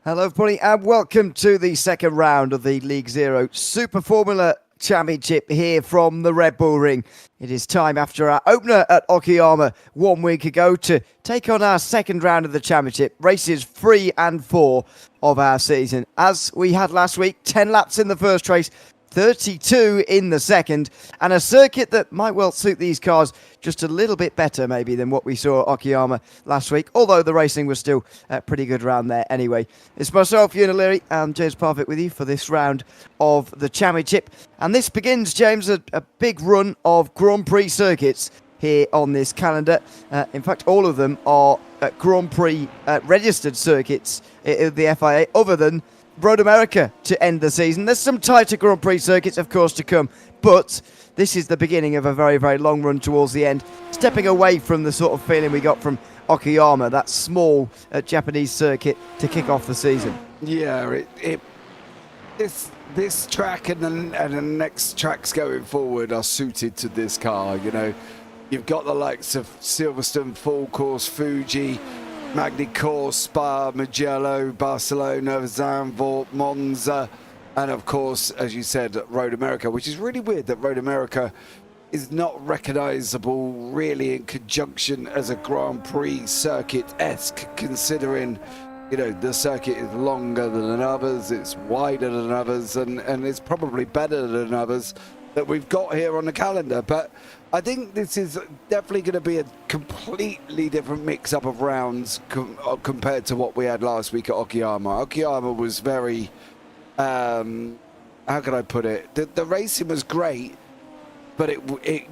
Hello everybody and welcome to the second round of the League Zero Super Formula Championship here from the RedBull ring. It is time after our opener at Okayama 1 week ago to take on our second round of the championship, races 3 and 4 of our season. As we had last week, 10 laps in the first race, 32 in the second, and a circuit that might well suit these cars just a little bit better maybe than what we saw at Okayama last week, although the racing was still pretty good round there anyway. It's myself, Ewan, and James Parfitt with you for this round of the championship, and this begins, James, a big run of Grand Prix circuits here on this calendar. In fact, all of them are Grand Prix registered circuits of the FIA, other than Road America to end the season. There's some tighter Grand Prix circuits, of course, to come, but this is the beginning of a very, very long run towards the end, stepping away from the sort of feeling we got from Okayama, that small Japanese circuit to kick off the season. Yeah, this track and the next tracks going forward are suited to this car. You know, you've got the likes of Silverstone, Full Course, Fuji, Magny-Cours, Spa, Mugello, Barcelona, Zandvoort, Monza, and of course, as you said, Road America, which is really weird that Road America is not recognizable really in conjunction as a Grand Prix circuit-esque, considering, you know, the circuit is longer than others, it's wider than others, and it's probably better than others that we've got here on the calendar. But I think this is definitely going to be a completely different mix-up of rounds compared to what we had last week at Okayama. Okayama was very, how can I put it? The racing was great, but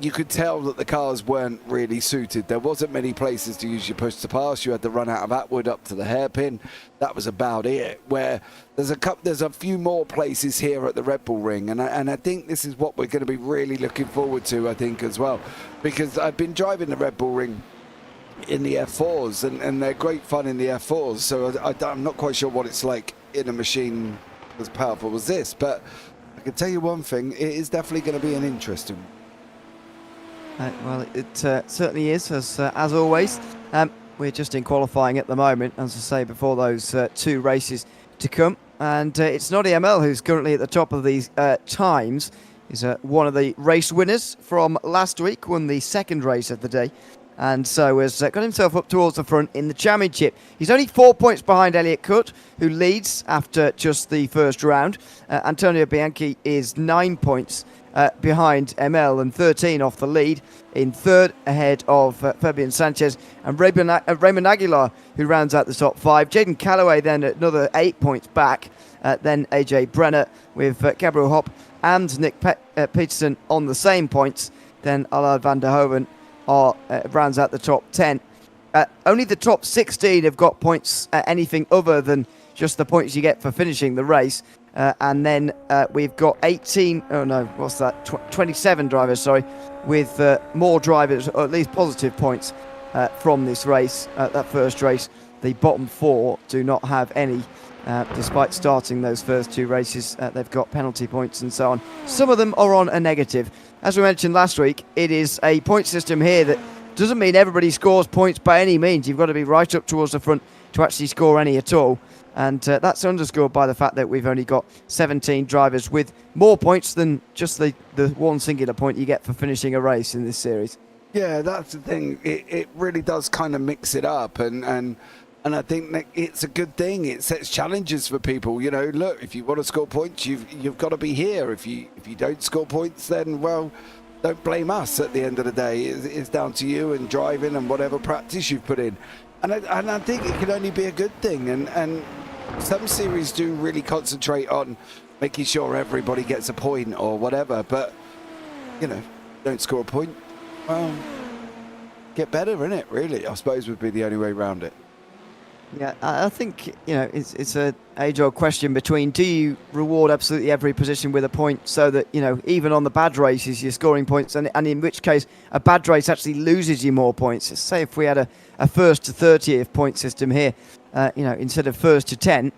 you could tell that the cars weren't really suited. There wasn't many places to use your push to pass. You had to run out of Atwood up to the hairpin. That was about it. Where there's a few more places here at the RedBull ring, and I think this is what we're going to be really looking forward to, I think, as well, because I've been driving the RedBull ring in the F4s, and they're great fun in the F4s. So I'm not quite sure what it's like in a machine as powerful as this, but I can tell you one thing: it is definitely going to be an interesting one. Well, it certainly is, as always. We're just in qualifying at the moment, as I say, before those 2 races to come. And it's not EML who's currently at the top of these times. He's one of the race winners from last week, won the second race of the day, and so has got himself up towards the front in the championship. He's only 4 points behind Elliot Cut, who leads after just the first round. Antonio Bianchi is 9 points behind ML and 13 off the lead. In third, ahead of Fabian Sanchez and Raymond Aguilar, who rounds out the top 5. Jaden Calloway then another 8 points back. Then AJ Brenner with Gabriel Hopp and Nick Peterson on the same points. Then Allard van der Hoven rounds out the top 10. Only the top 16 have got points anything other than just the points you get for finishing the race. And then we've got 27 drivers, sorry, with more drivers, or at least positive points from this race, that first race. The bottom 4 do not have any, despite starting those first 2 races. They've got penalty points and so on. Some of them are on a negative. As we mentioned last week, it is a point system here that doesn't mean everybody scores points by any means. You've got to be right up towards the front to actually score any at all. And that's underscored by the fact that we've only got 17 drivers with more points than just the one singular point you get for finishing a race in this series. Yeah, that's the thing. It really does kind of mix it up, and I think that it's a good thing. It sets challenges for people. You know, look, if you want to score points, you've got to be here. If you don't score points, then, well, don't blame us at the end of the day. It's down to you and driving and whatever practice you've put in. And I think it can only be a good thing. And some series do really concentrate on making sure everybody gets a point or whatever. But, you know, don't score a point, well, get better, innit, really, I suppose would be the only way around it. Yeah, I think, you know, it's a age-old question between, do you reward absolutely every position with a point so that, you know, even on the bad races you're scoring points, and in which case a bad race actually loses you more points. Say if we had a 1st to 30th point system here, you know, instead of 1st to 10,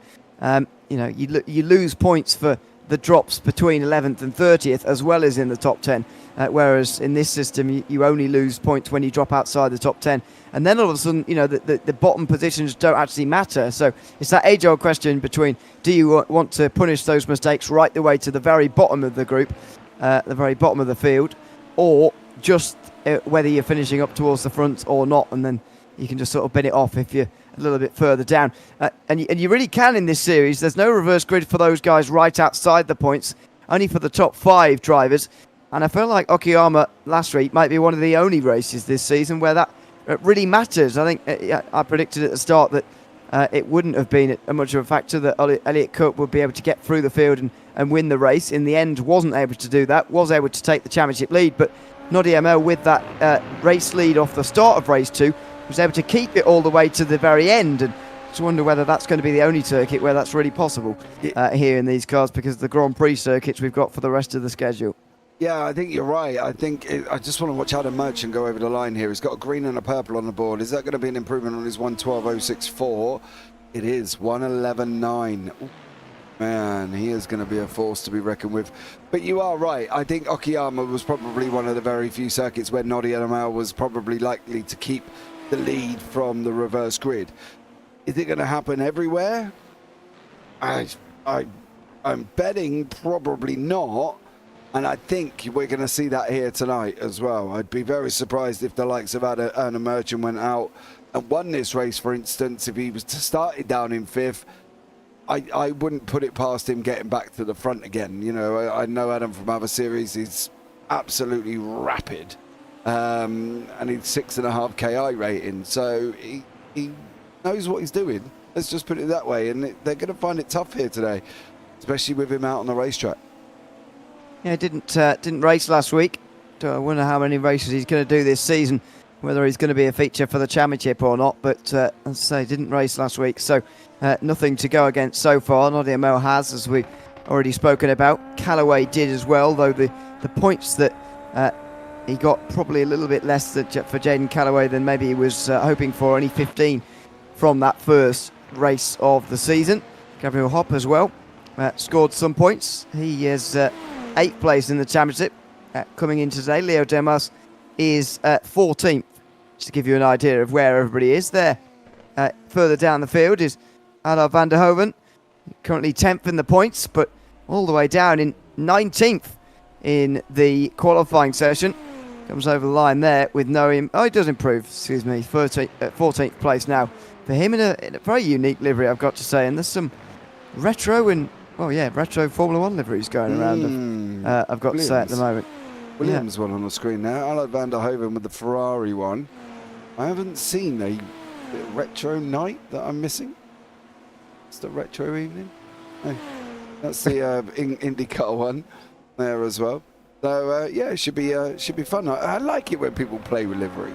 you know, you lose points for the drops between 11th and 30th, as well as in the top 10. Whereas in this system, you only lose points when you drop outside the top 10. And then all of a sudden, the bottom positions don't actually matter. So it's that age-old question between, do you want to punish those mistakes right the way to the very bottom of the group, the very bottom of the field, or just whether you're finishing up towards the front or not, and then you can just sort of bin it off if you're a little bit further down. And you really can in this series. There's no reverse grid for those guys right outside the points, only for the top 5 drivers. And I feel like Okayama last week might be one of the only races this season where that really matters. I think I predicted at the start that it wouldn't have been much of a factor, that Elliott Cook would be able to get through the field and win the race. In the end, wasn't able to do that, was able to take the championship lead. But Noddy ML, with that race lead off the start of race 2, was able to keep it all the way to the very end. And just wonder whether that's going to be the only circuit where that's really possible here in these cars, because of the Grand Prix circuits we've got for the rest of the schedule. Yeah, I think you're right. I just want to watch Adam Merchant go over the line here. He's got a green and a purple on the board. Is that going to be an improvement on his 1:12.064? It is 1:11.9. Man, he is going to be a force to be reckoned with. But you are right. I think Okayama was probably one of the very few circuits where Noddy ML was probably likely to keep the lead from the reverse grid. Is it going to happen everywhere? I'm betting probably not. And I think we're going to see that here tonight as well. I'd be very surprised if the likes of Adam Merchant went out and won this race, for instance. If he was to start it down in 5th, I wouldn't put it past him getting back to the front again. I know Adam from other series. He's absolutely rapid. And he's 6.5 KI rating. So he knows what he's doing. Let's just put it that way. And they're going to find it tough here today, especially with him out on the racetrack. Yeah, didn't race last week. I wonder how many races he's going to do this season, whether he's going to be a feature for the championship or not. But as I say, didn't race last week, so nothing to go against so far. Noddy ML has, as we've already spoken about. Callaway did as well, though the points that he got probably a little bit less for Jaden Callaway than maybe he was hoping for. Only 15 from that first race of the season. Gabriel Hopp as well scored some points. He is 8th place in the championship coming in today. Leo Demas is 14th, just to give you an idea of where everybody is there. Further down the field is Alain van der Hoven, currently 10th in the points, but all the way down in 19th in the qualifying session. Comes over the line there with Noam. Oh, he does improve, 14th place now for him in a very unique livery, I've got to say. And there's some retro and retro Formula 1 liveries going around, I've got to say at the moment. Williams one on the screen now. Alain van der Hoven with the Ferrari one. I haven't seen a retro night that I'm missing. It's the retro evening. No, that's the IndyCar one there as well. So it should be fun. I like it when people play with liveries.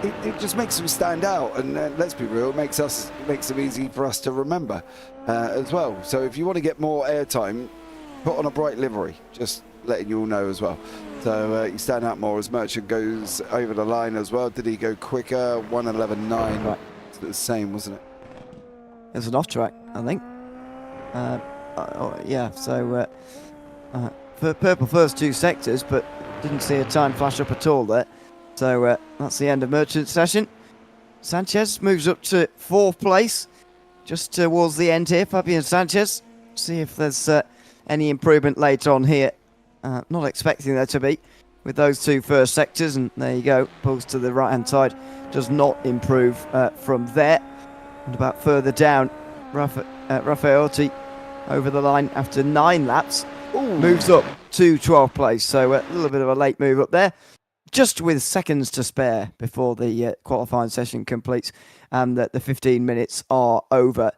It just makes them stand out, and let's be real, it makes them easy for us to remember as well. So if you want to get more airtime, put on a bright livery. Just letting you all know as well. So you stand out more as Merchant goes over the line as well. Did he go quicker? 1:11.9. Right. It's the same, wasn't it? It was an off track, I think. So for purple first 2 sectors, but didn't see a time flash up at all there. So that's the end of Merchant's session. Sanchez moves up to 4th place, just towards the end here. Fabian Sanchez. See if there's any improvement later on here. Not expecting there to be with those 2 first sectors. And there you go. Pulls to the right-hand side. Does not improve from there. And about further down, Raffaellotti over the line after 9 laps. Ooh. Moves up to 12th place. So a little bit of a late move up there. Just with seconds to spare before the qualifying session completes and that the 15 minutes are over.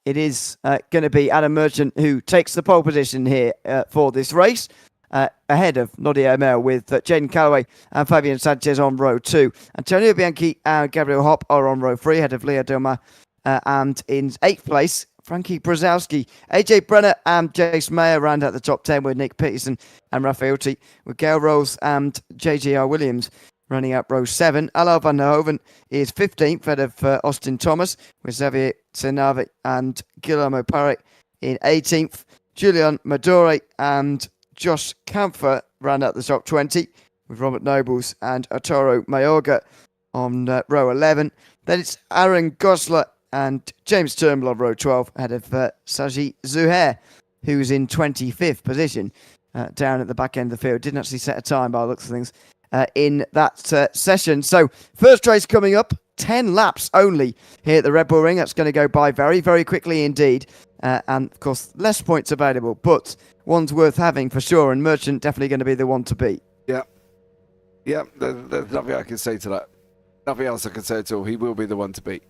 It is going to be Adam Merchant who takes the pole position here for this race, ahead of Noddy ML with Jaden Callaway and Fabian Sanchez on row 2. Antonio Bianchi and Gabriel Hopp are on row 3, ahead of Leo Delma, and in 8th place, Frankie Brzezowski, AJ Brenner and Jace Mayer round out the top 10 with Nick Peterson and Raffaellotti, with Gail Rolls and JGR Williams running up row 7. Alain van der Hoven is 15th, ahead of Austin Thomas, with Xavier Senavi and Guillermo Parrot in 18th. Julian Madore and Josh Kampfer round out the top 20, with Robert Nobles and Arturo Mayorga on row 11. Then it's Aaron Gosler and James Turnbull on row 12, ahead of Saji Zuhair, who's in 25th position down at the back end of the field. Didn't actually set a time by the looks of things in that session. So first race coming up, 10 laps only here at the Red Bull Ring. That's going to go by very, very quickly indeed. And of course, less points available, but one's worth having for sure. And Merchant definitely going to be the one to beat. Yeah. Yeah, there's nothing I can say to that. Nothing else I can say at all. He will be the one to beat.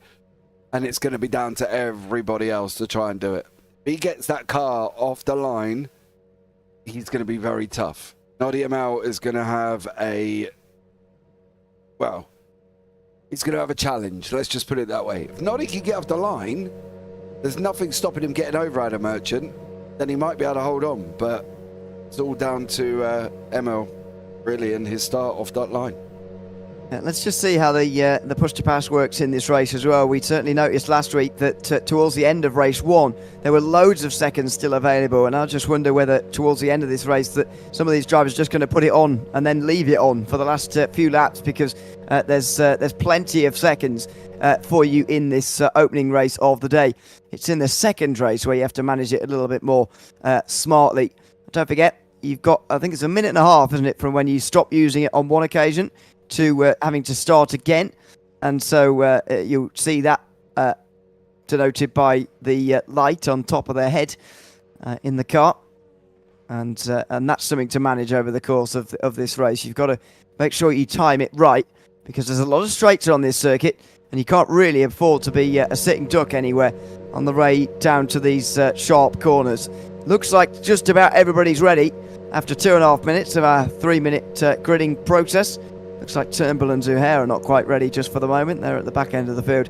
And it's going to be down to everybody else to try and do it. If he gets that car off the line, he's going to be very tough. Noddy ML is going to have a... Well, he's going to have a challenge. Let's just put it that way. If Noddy can get off the line, there's nothing stopping him getting over at a Merchant. Then he might be able to hold on. But it's all down to ML, really, and his start off that line. Let's just see how the push to pass works in this race as well. We certainly noticed last week that towards the end of race 1, there were loads of seconds still available, and I just wonder whether towards the end of this race that some of these drivers are just going to put it on and then leave it on for the last few laps, because there's plenty of seconds for you in this opening race of the day. It's in the second race where you have to manage it a little bit more smartly. Don't forget, you've got, I think it's a minute and a half, isn't it, from when you stop using it on one occasion to having to start again. And so you'll see that denoted by the light on top of their head in the car. And that's something to manage over the course of this race. You've got to make sure you time it right, because there's a lot of straights on this circuit, and you can't really afford to be a sitting duck anywhere on the way down to these sharp corners. Looks like just about everybody's ready after 2.5 minutes of our 3-minute gridding process. Looks like Turnbull and Zuhair are not quite ready just for the moment. They're at the back end of the field,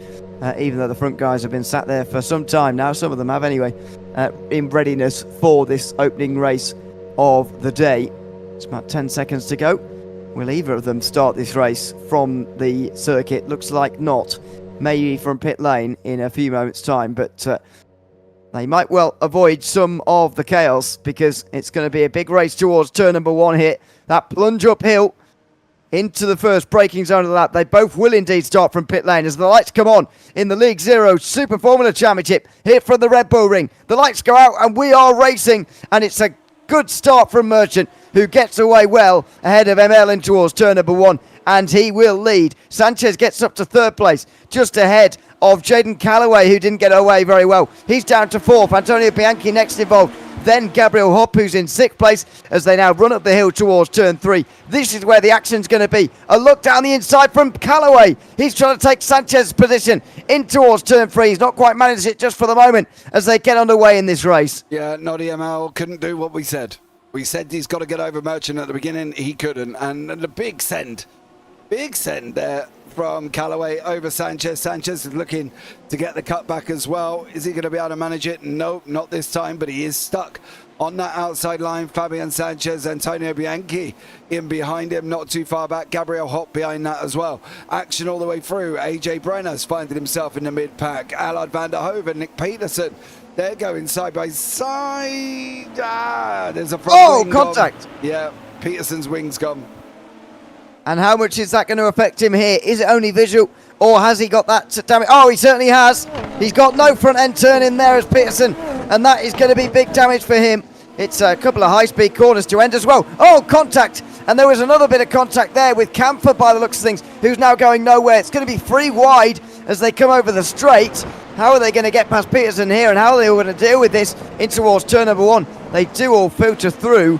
even though the front guys have been sat there for some time now. Some of them have anyway, in readiness for this opening race of the day. It's about 10 seconds to go. Will either of them start this race from the circuit? Looks like not. Maybe from pit lane in a few moments' time, but they might well avoid some of the chaos, because it's going to be a big race towards turn number 1 here. That plunge uphill into the first braking zone of the lap. They both will indeed start from pit lane as the lights come on in the League Zero Super Formula Championship here from the Red Bull Ring. The lights go out and we are racing, and it's a good start from Merchant, who gets away well ahead of ML in towards turn number 1, and he will lead. Sanchez gets up to 3rd place, just ahead of Jaden Callaway, who didn't get away very well. He's down to 4th. Antonio Bianchi next involved. Then Gabriel Hopp, who's in 6th place, as they now run up the hill towards turn 3. This is where the action's going to be. A look down the inside from Callaway. He's trying to take Sanchez's position in towards turn 3. He's not quite managed it just for the moment as they get underway in this race. Yeah, Noddy ML couldn't do what we said. We said he's got to get over Merchant at the beginning. He couldn't. And the big send there from Callaway over Sanchez. Sanchez is looking to get the cutback as well. Is he going to be able to manage it? No, not this time, but he is stuck on that outside line. Fabian Sanchez, Antonio Bianchi in behind him, not too far back. Gabriel Hopp behind that as well. Action all the way through. AJ Brenner's finding himself in the mid-pack. Allard van der Hoven, Nick Peterson. They're going side by side. There's a front wing contact. Gone. Yeah, Peterson's wing's gone. And how much is that going to affect him here? Is it only visual, or has he got that damage? Oh, he certainly has. He's got no front end turn in there as Peterson, and that is going to be big damage for him. It's a couple of high-speed corners to end as well. Oh, contact. And there was another bit of contact there with Camphor, by the looks of things, who's now going nowhere. It's going to be 3 wide as they come over the straight. How are they going to get past Peterson here, and how are they going to deal with this in towards turn number 1? They do all filter through.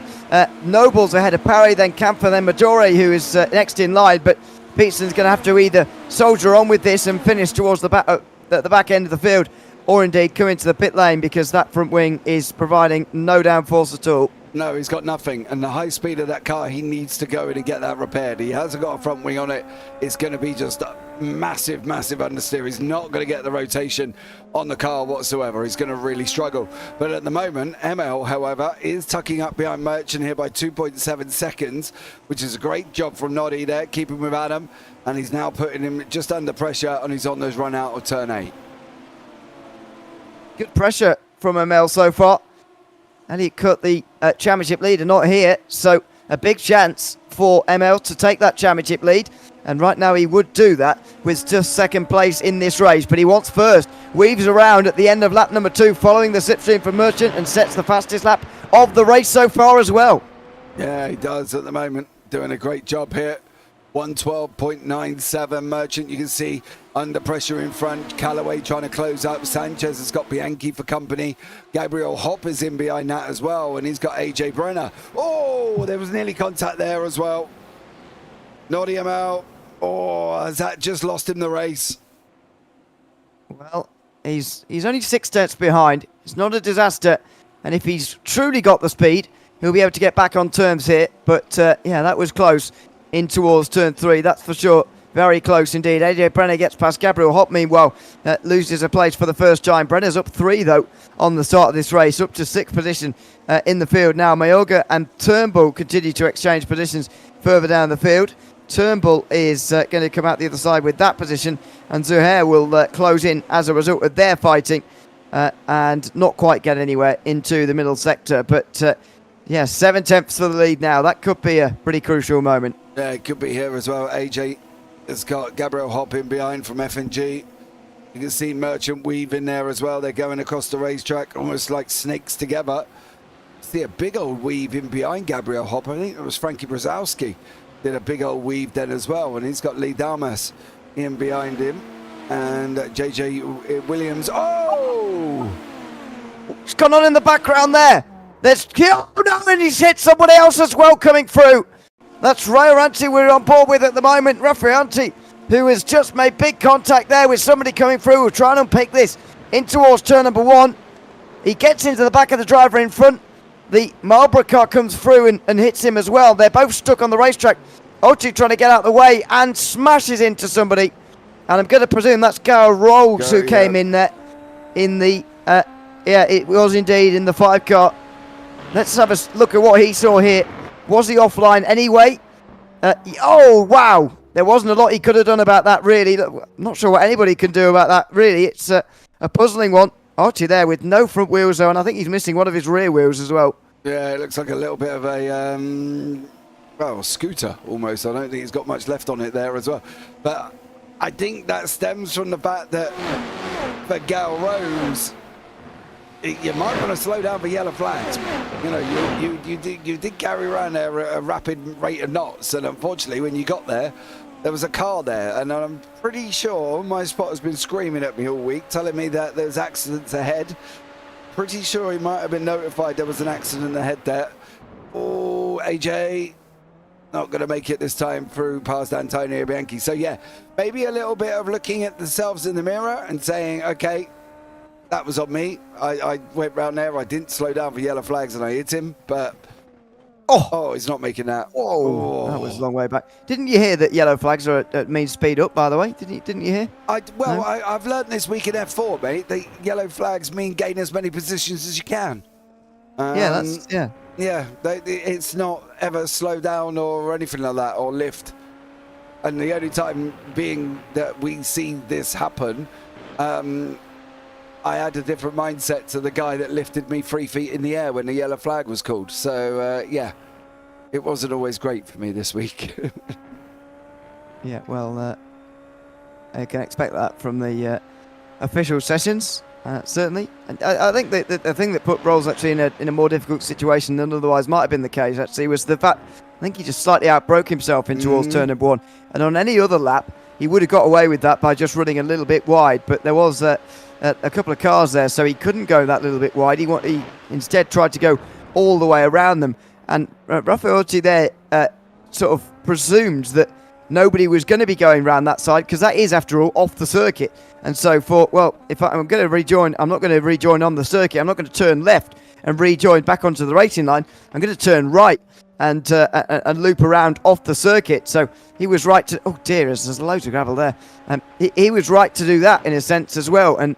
Nobles ahead of Parry, then Camphor, then Madore, who is next in line. But Peterson's going to have to either soldier on with this and finish towards the back end of the field, or indeed come into the pit lane, because that front wing is providing no downforce at all. No, he's got nothing. And the high speed of that car, he needs to go in and get that repaired. He hasn't got a front wing on it. It's going to be just a massive, massive understeer. He's not going to get the rotation on the car whatsoever. He's going to really struggle. But at the moment, ML, however, is tucking up behind Merchant here by 2.7 seconds, which is a great job from Noddy there, keeping with Adam. And he's now putting him just under pressure, and he's on those run out of turn 8. Good pressure from ML so far. Elliott cut the championship leader, not here. So a big chance for ML to take that championship lead. And right now he would do that with just second place in this race. But he wants first. Weaves around at the end of lap number 2 following the slipstream from Merchant and sets the fastest lap of the race so far as well. Yeah, he does at the moment. Doing a great job here. 112.97 Merchant, you can see under pressure in front. Callaway trying to close up. Sanchez has got Bianchi for company. Gabriel Hopp is in behind that as well, and he's got AJ Brenner. Oh, there was nearly contact there as well. Noddy him out. Oh, has that just lost him the race? Well, he's only 6 tenths behind. It's not a disaster, and if he's truly got the speed, he'll be able to get back on terms here. But yeah, that was close in towards turn 3, that's for sure. Very close indeed. AJ Brenner gets past Gabriel Hopp, meanwhile loses a place for the first time. Brenner's up 3 though on the start of this race, up to 6th position in the field now. Mayoga and Turnbull continue to exchange positions further down the field. Turnbull is going to come out the other side with that position, and Zuhair will close in as a result of their fighting and not quite get anywhere into the middle sector. But yeah, 7 tenths for the lead now. That could be a pretty crucial moment. Yeah, it could be here as well. AJ has got Gabriel Hopp in behind from F&G. You can see Merchant Weave in there as well. They're going across the racetrack almost like snakes together. See a big old weave in behind Gabriel Hopp. I think it was Frankie Brzezowski did a big old weave then as well. And he's got Lee Damas in behind him. And JJ Williams. Oh! What's gone on in the background there? There's... Oh no, and he's hit somebody else as well coming through. That's Rafferanti we're on board with at the moment. Rafferanti, who has just made big contact there with somebody coming through. We'll try and unpick this in towards turn number 1. He gets into the back of the driver in front. The Marlboro car comes through and hits him as well. They're both stuck on the racetrack. Ochi trying to get out of the way and smashes into somebody. And I'm going to presume that's Gareth Rolls who came in there in the... yeah, it was indeed in the 5 car. Let's have a look at what he saw here. Was he offline anyway? Oh, wow. There wasn't a lot he could have done about that, really. I'm not sure what anybody can do about that, really. It's a puzzling one. Archie there with no front wheels, though, and I think he's missing one of his rear wheels as well. Yeah, it looks like a little bit of a, well, scooter almost. I don't think he's got much left on it there as well. But I think that stems from the fact that for Gal Rose, you might want to slow down for yellow flags. You know, you did carry around there at a rapid rate of knots, and unfortunately, when you got there, there was a car there, and I'm pretty sure my spotter's been screaming at me all week, telling me that there's accidents ahead. Pretty sure he might have been notified there was an accident ahead there. Oh, AJ, not going to make it this time through past Antonio Bianchi. So yeah, maybe a little bit of looking at themselves in the mirror and saying, okay, that was on me. I went round there. I didn't slow down for yellow flags and I hit him, but oh, he's not making that. Whoa, that was a long way back. Didn't you hear that yellow flags are mean speed up, by the way? Didn't you hear? No? I've learned this week in F4, mate. The yellow flags mean gain as many positions as you can. Yeah, it's not ever slow down or anything like that or lift. And the only time being that we see this happen, I had a different mindset to the guy that lifted me 3 feet in the air when the yellow flag was called. So, yeah, it wasn't always great for me this week. Yeah, well, I can expect that from the official sessions, certainly. And I think the thing that put Rolls actually in a more difficult situation than otherwise might have been the case, actually, was the fact I think he just slightly outbroke himself in towards turn number 1. And on any other lap, he would have got away with that by just running a little bit wide. But there was... a couple of cars there, so he couldn't go that little bit wide. He instead tried to go all the way around them. And Raffaelli there sort of presumed that nobody was going to be going around that side, because that is, after all, off the circuit. And so thought, well, if I'm going to rejoin, I'm not going to rejoin on the circuit. I'm not going to turn left and rejoin back onto the racing line. I'm going to turn right and loop around off the circuit. So he was right to... Oh dear, there's loads of gravel there. He was right to do that in a sense as well. And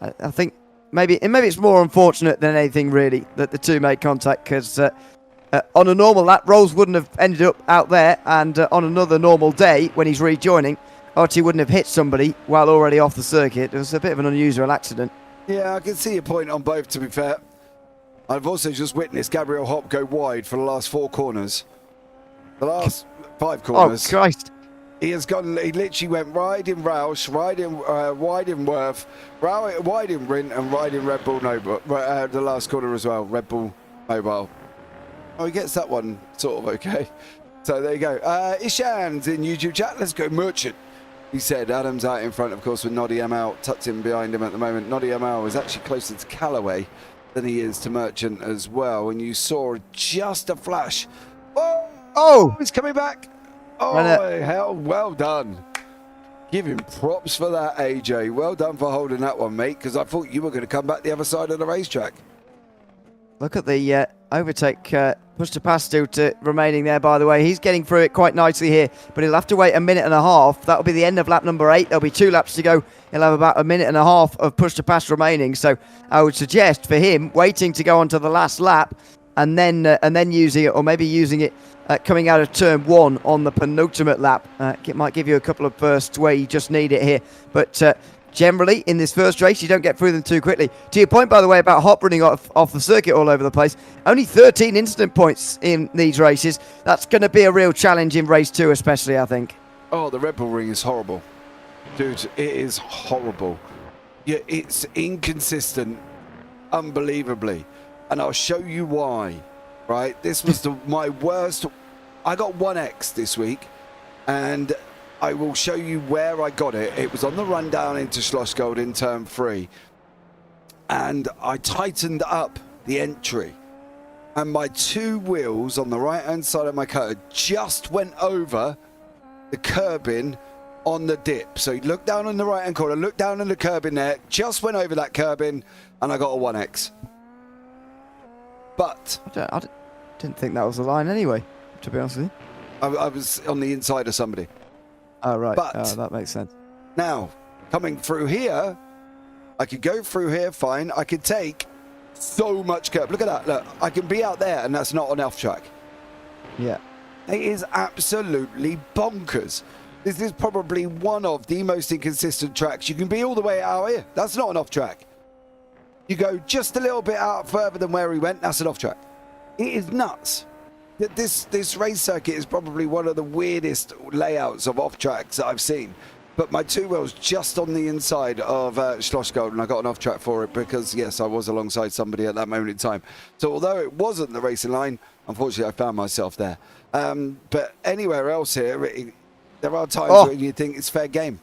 I think maybe it's more unfortunate than anything really that the two made contact, because on a normal lap, Rolls wouldn't have ended up out there, and on another normal day when he's rejoining, Archie wouldn't have hit somebody while already off the circuit. It was a bit of an unusual accident. Yeah, I can see your point on both, to be fair. I've also just witnessed Gabriel Hop go wide for the last 4 corners. The last 5 corners. Oh, Christ. He literally went wide in Roush, wide in Worth, wide in Rint, and wide in Red Bull Nobel, the last corner as well, Red Bull Mobile. Oh, he gets that one sort of okay. So there you go. Ishan's in YouTube chat. Let's go Merchant. He said Adam's out in front, of course, with Noddy Amal tucked in behind him at the moment. Noddy Amal is actually closer to Callaway than he is to Merchant as well. And you saw just a flash. Oh, he's coming back. Oh, hell, well done. Give him props for that, AJ. Well done for holding that one, mate, because I thought you were going to come back the other side of the racetrack. Look at the overtake, push to pass still to remaining there, by the way. He's getting through it quite nicely here, but he'll have to wait a minute and a half. That'll be the end of lap number 8. There'll be 2 laps to go. He'll have about a minute and a half of push to pass remaining. So I would suggest for him waiting to go on to the last lap and then using it, or maybe using it coming out of turn 1 on the penultimate lap. It might give you a couple of bursts where you just need it here. But generally, in this first race, you don't get through them too quickly. To your point, by the way, about Hop running off the circuit all over the place, only 13 incident points in these races. That's going to be a real challenge in race 2, especially, I think. Oh, the Red Bull Ring is horrible. Dude, it is horrible. Yeah, it's inconsistent, unbelievably. And I'll show you why, right? This was my worst. I got 1X this week, and I will show you where I got it. It was on the run down into Schlossgold in turn 3. And I tightened up the entry. And my 2 wheels on the right-hand side of my car just went over the curbing on the dip. So you look down on the right-hand corner, look down on the curbing there, just went over that curbing, and I got a 1X. But I didn't think that was the line anyway, to be honest with you. I was on the inside of somebody. Oh, right. But that makes sense. Now, coming through here, I could go through here fine. I could take so much curb. Look at that. Look, I can be out there, and that's not an off track. Yeah. It is absolutely bonkers. This is probably one of the most inconsistent tracks. You can be all the way out here. That's not an off track. You go just a little bit out further than where he went, that's an off track. It is nuts. This race circuit is probably one of the weirdest layouts of off tracks that I've seen. But my 2 wheels just on the inside of Schlossgold, and I got an off track for it because, yes, I was alongside somebody at that moment in time. So although it wasn't the racing line, unfortunately I found myself there. But anywhere else here, there are times when you think it's fair game.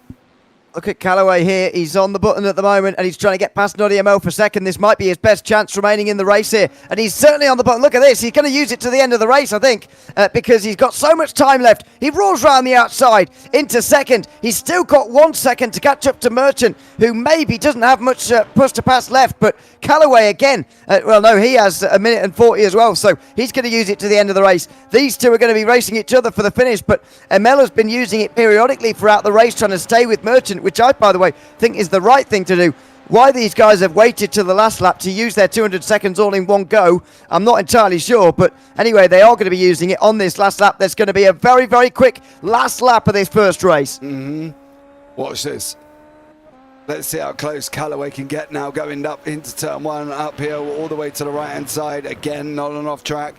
Look at Callaway here. He's on the button at the moment, and he's trying to get past Noddy ML for second. This might be his best chance remaining in the race here. And he's certainly on the button. Look at this. He's going to use it to the end of the race, I think, because he's got so much time left. He rolls round the outside into second. He's still got 1 second to catch up to Merchant, who maybe doesn't have much push to pass left. But Callaway again, well, no, he has a minute and 40 as well, so he's going to use it to the end of the race. These two are going to be racing each other for the finish, but ML has been using it periodically throughout the race, trying to stay with Merchant, which I, by the way, think is the right thing to do. Why these guys have waited to the last lap to use their 200 seconds all in one go, I'm not entirely sure. But anyway, they are going to be using it on this last lap. There's going to be a very, very quick last lap of this first race. Watch this. Let's see how close Callaway can get now, going up into turn 1, uphill, all the way to the right-hand side. Again, not on off track.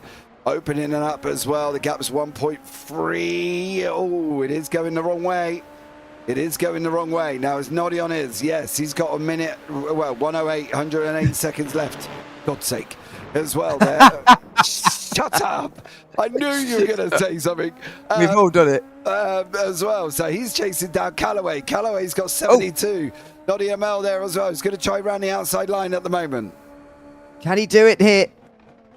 Opening and up as well. The gap's 1.3. Oh, it is going the wrong way. It is going the wrong way. Now, is Noddy on his? Yes, he's got a minute, well, 108, 108 seconds left. God's sake, as well there. Shut up. I knew you were going to say something. We've all done it. As well. So he's chasing down Callaway. Callaway's got 72. Noddy ML there as well. He's going to try around the outside line at the moment. Can he do it here?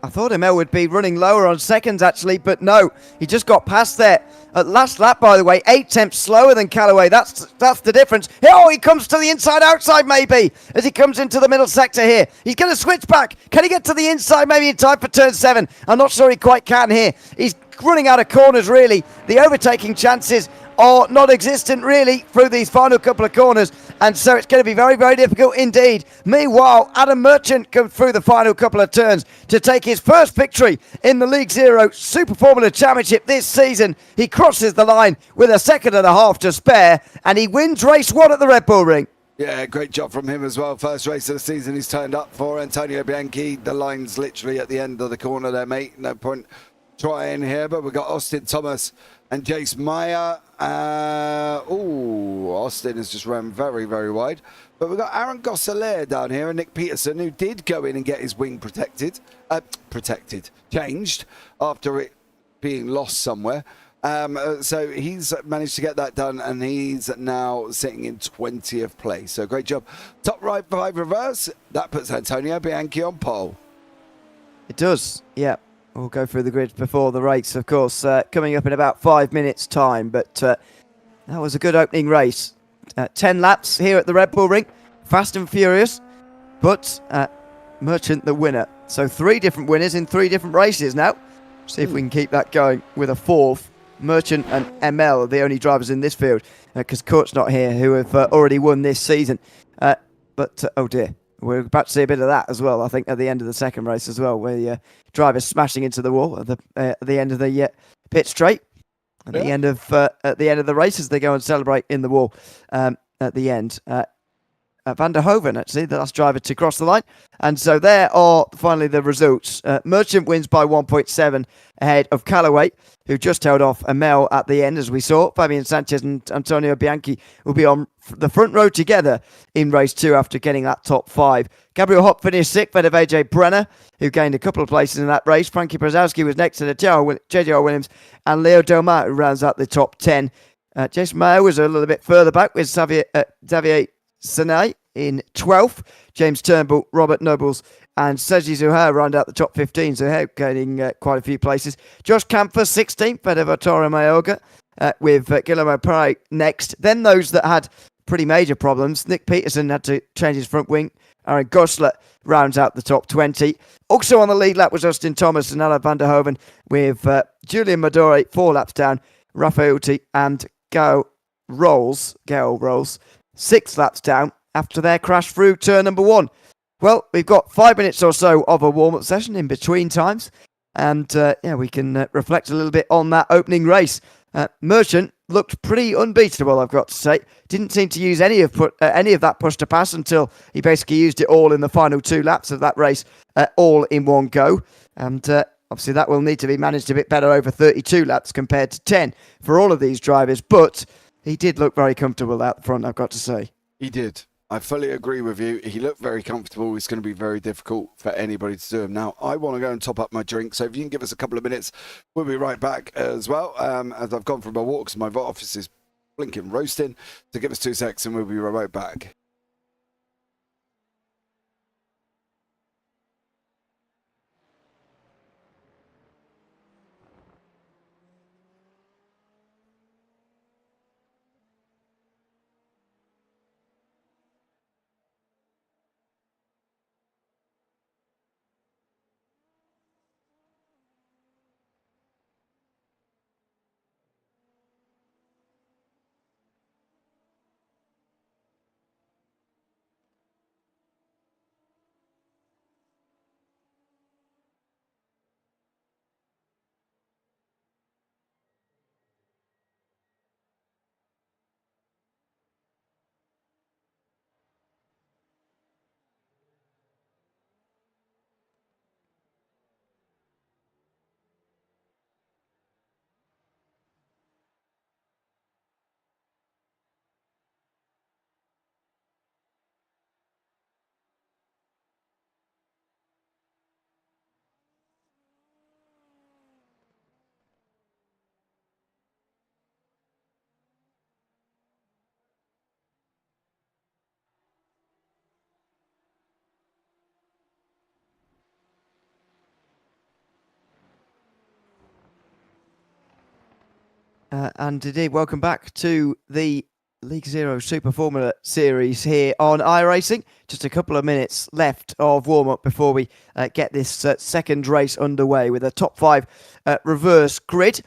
I thought ML would be running lower on seconds, actually, but no. He just got past there. At last lap, by the way, 8 tenths slower than Callaway. That's the difference. Oh, he comes to the inside-outside, maybe, as he comes into the middle sector here. He's going to switch back. Can he get to the inside, maybe in time for turn 7? I'm not sure he quite can here. He's running out of corners, really. The overtaking chances are non-existent, really, through these final couple of corners, and so it's going to be very, very difficult indeed. Meanwhile, Adam Merchant comes through the final couple of turns to take his first victory in the League Zero Super Formula Championship this season. He crosses the line with a second and a half to spare, and he wins race 1 at the Red Bull Ring. Yeah, great job from him as well. First race of the season he's turned up for Antonio Bianchi. The line's literally at the end of the corner there, mate. No point trying here, but we've got Austin Thomas and Jace Meyer. Austin has just run very, very wide. But we've got Aaron Gosselaar down here and Nick Peterson, who did go in and get his wing changed after it being lost somewhere. So he's managed to get that done, and he's now sitting in 20th place. So great job. Top right 5 reverse. That puts Antonio Bianchi on pole. It does, yeah. We'll go through the grid before the race, of course, coming up in about 5 minutes' time. But that was a good opening race. 10 laps here at the Red Bull Ring. Fast and furious, but Merchant the winner. So 3 different winners in 3 different races now. See if we can keep that going with a 4th. Merchant and ML are the only drivers in this field, because Court's not here, who have already won this season. Oh dear, we're about to see a bit of that as well, I think, at the end of the second race as well, where the driver's smashing into the wall at the end of the pit straight. At the end of the race, as they go and celebrate in the wall at the end. Van der Hoven, actually, the last driver to cross the line. And so there are finally the results. Merchant wins by 1.7 ahead of Callaway, who just held off Amel at the end, as we saw. Fabian Sanchez and Antonio Bianchi will be on the front row together in race 2 after getting that top 5. Gabriel Hopp finished 6th ahead of AJ Brenner, who gained a couple of places in that race. Frankie Brzezowski was next to JJ Williams, and Leo Delmar, who rounds out the top 10. Jason Mayo was a little bit further back with Xavier Senay in 12th. James Turnbull, Robert Nobles and Sergi Zuhair round out the top 15. Zuhair gaining quite a few places. Josh Camphor 16th ahead of Arturo Mayorga, with Guillermo Pare next. Then those that had pretty major problems. Nick Peterson had to change his front wing. Aaron Gosler rounds out the top 20. Also on the lead lap was Austin Thomas and Alain van der Hoven, with Julian Madore 4 laps down. Raffaelti and Gael Rolls 6 laps down after their crash through turn number 1. Well, we've got 5 minutes or so of a warm-up session in between times, and we can reflect a little bit on that opening race. Merchant looked pretty unbeatable, I've got to say. Didn't seem to use any of that push to pass until he basically used it all in the final 2 laps of that race, all in one go. And obviously that will need to be managed a bit better over 32 laps compared to 10 for all of these drivers. But he did look very comfortable out front, I've got to say. He did. I fully agree with you. He looked very comfortable. It's going to be very difficult for anybody to do him. Now, I want to go and top up my drink, so if you can give us a couple of minutes, we'll be right back as well. As I've gone for my walks, my office is blinking roasting. So give us 2 seconds and we'll be right back. And indeed, welcome back to the League Zero Super Formula Series here on iRacing. Just a couple of minutes left of warm-up before we get this second race underway with a top 5 reverse grid.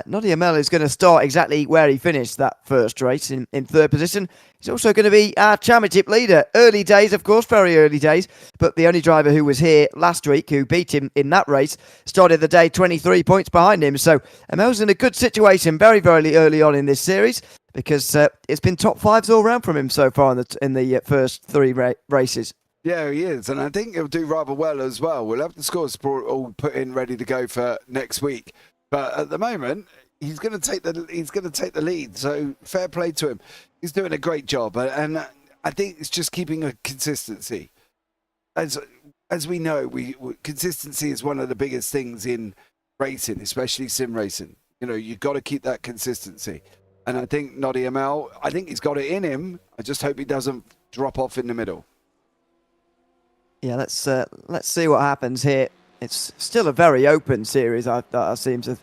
Noddy Amel is going to start exactly where he finished that first race in 3rd position. He's also going to be our championship leader. Early days, of course, very early days. But the only driver who was here last week, who beat him in that race, started the day 23 points behind him. So Amel's in a good situation very, very early on in this series. because it's been top fives all round from him so far in the first three races. Yeah, he is, and I think he'll do rather well as well. We'll have the scores all put in ready to go for next week. But at the moment, he's going to take the lead. So fair play to him. He's doing a great job, and I think it's just keeping a consistency. As we know, consistency is one of the biggest things in racing, especially sim racing. You know, you've got to keep that consistency. And I think Noddy ML, I think he's got it in him. I just hope he doesn't drop off in the middle. Yeah, let's see what happens here. It's still a very open series, I seem to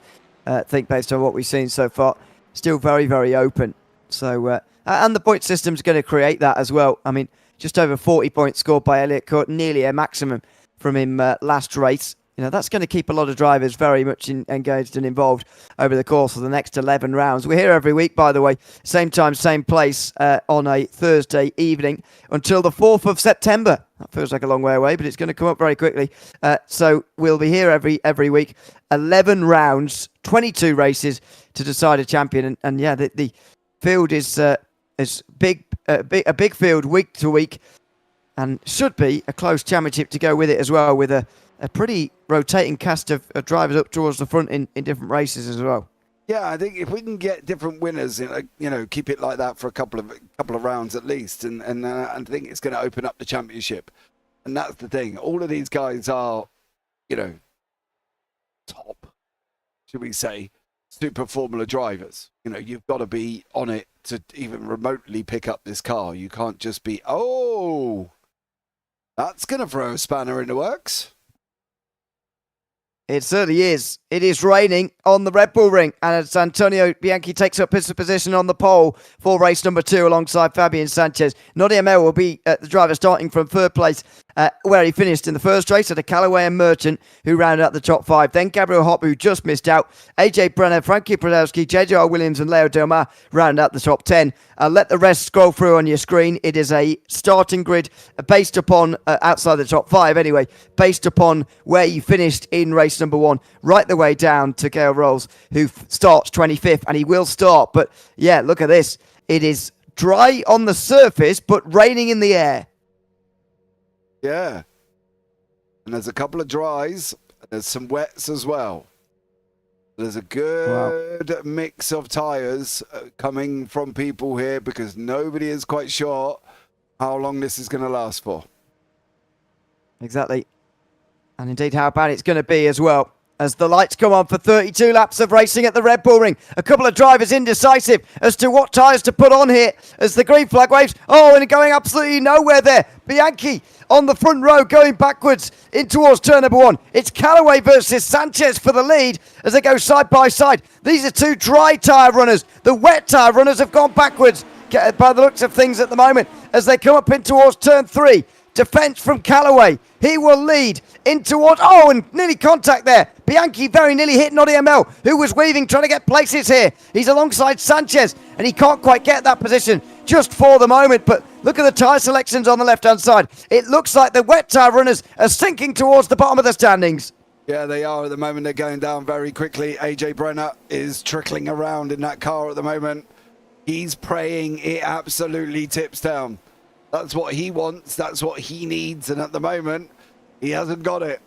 think, based on what we've seen so far. Still very, very open. So, and the point system's going to create that as well. I mean, just over 40 points scored by Elliott Court, nearly a maximum from him last race. You know, that's going to keep a lot of drivers very much engaged and involved over the course of the next 11 rounds. We're here every week, by the way, same time, same place, on a Thursday evening until the 4th of September. That feels like a long way away, but it's going to come up very quickly. So we'll be here every week. 11 rounds, 22 races to decide a champion. And yeah, the field is big, a big field week to week, and should be a close championship to go with it as well, with a pretty rotating cast of drivers up towards the front in different races as well. Yeah, I think if we can get different winners, keep it like that for a couple of rounds at least, and I think it's going to open up the championship. And that's the thing. All of these guys are, top, should we say, super Formula drivers. You've got to be on it to even remotely pick up this car. You can't just be, that's going to throw a spanner in the works. It certainly is. It is raining on the Red Bull ring, and as Antonio Bianchi takes up his position on the pole for race number 2 alongside Fabian Sanchez. Noddy ML will be the driver starting from third place, where he finished in the first race at a Callaway and Merchant, who rounded out the top 5. Then Gabriel Hopp, who just missed out. AJ Brenner, Frankie Brodowski, JJ Williams and Leo Delmar round out the top 10. Let the rest scroll through on your screen. It is a starting grid based upon, outside the top 5 anyway, based upon where you finished in race number 1, right the way down to Gail Rolls, who starts 25th, and he will start. But yeah, look at this. It is dry on the surface, but raining in the air. Yeah. And there's a couple of dries. There's some wets as well. There's a good mix of tyres coming from people here, because nobody is quite sure how long this is going to last for. Exactly. And indeed how bad it's going to be as well, as the lights come on for 32 laps of racing at the Red Bull ring. A couple of drivers indecisive as to what tyres to put on here as the green flag waves. Oh, and going absolutely nowhere there. Bianchi on the front row going backwards in towards turn number 1. It's Callaway versus Sanchez for the lead as they go side by side. These are two dry tyre runners. The wet tyre runners have gone backwards by the looks of things at the moment as they come up in towards turn 3. Defence from Callaway. He will lead in towards... Oh, and nearly contact there. Bianchi very nearly hit Noddy ML, who was weaving, trying to get places here. He's alongside Sanchez, and he can't quite get that position just for the moment. But look at the tyre selections on the left-hand side. It looks like the wet tyre runners are sinking towards the bottom of the standings. Yeah, they are at the moment. They're going down very quickly. AJ Brenner is trickling around in that car at the moment. He's praying it absolutely tips down. That's what he wants. That's what he needs. And at the moment, he hasn't got it.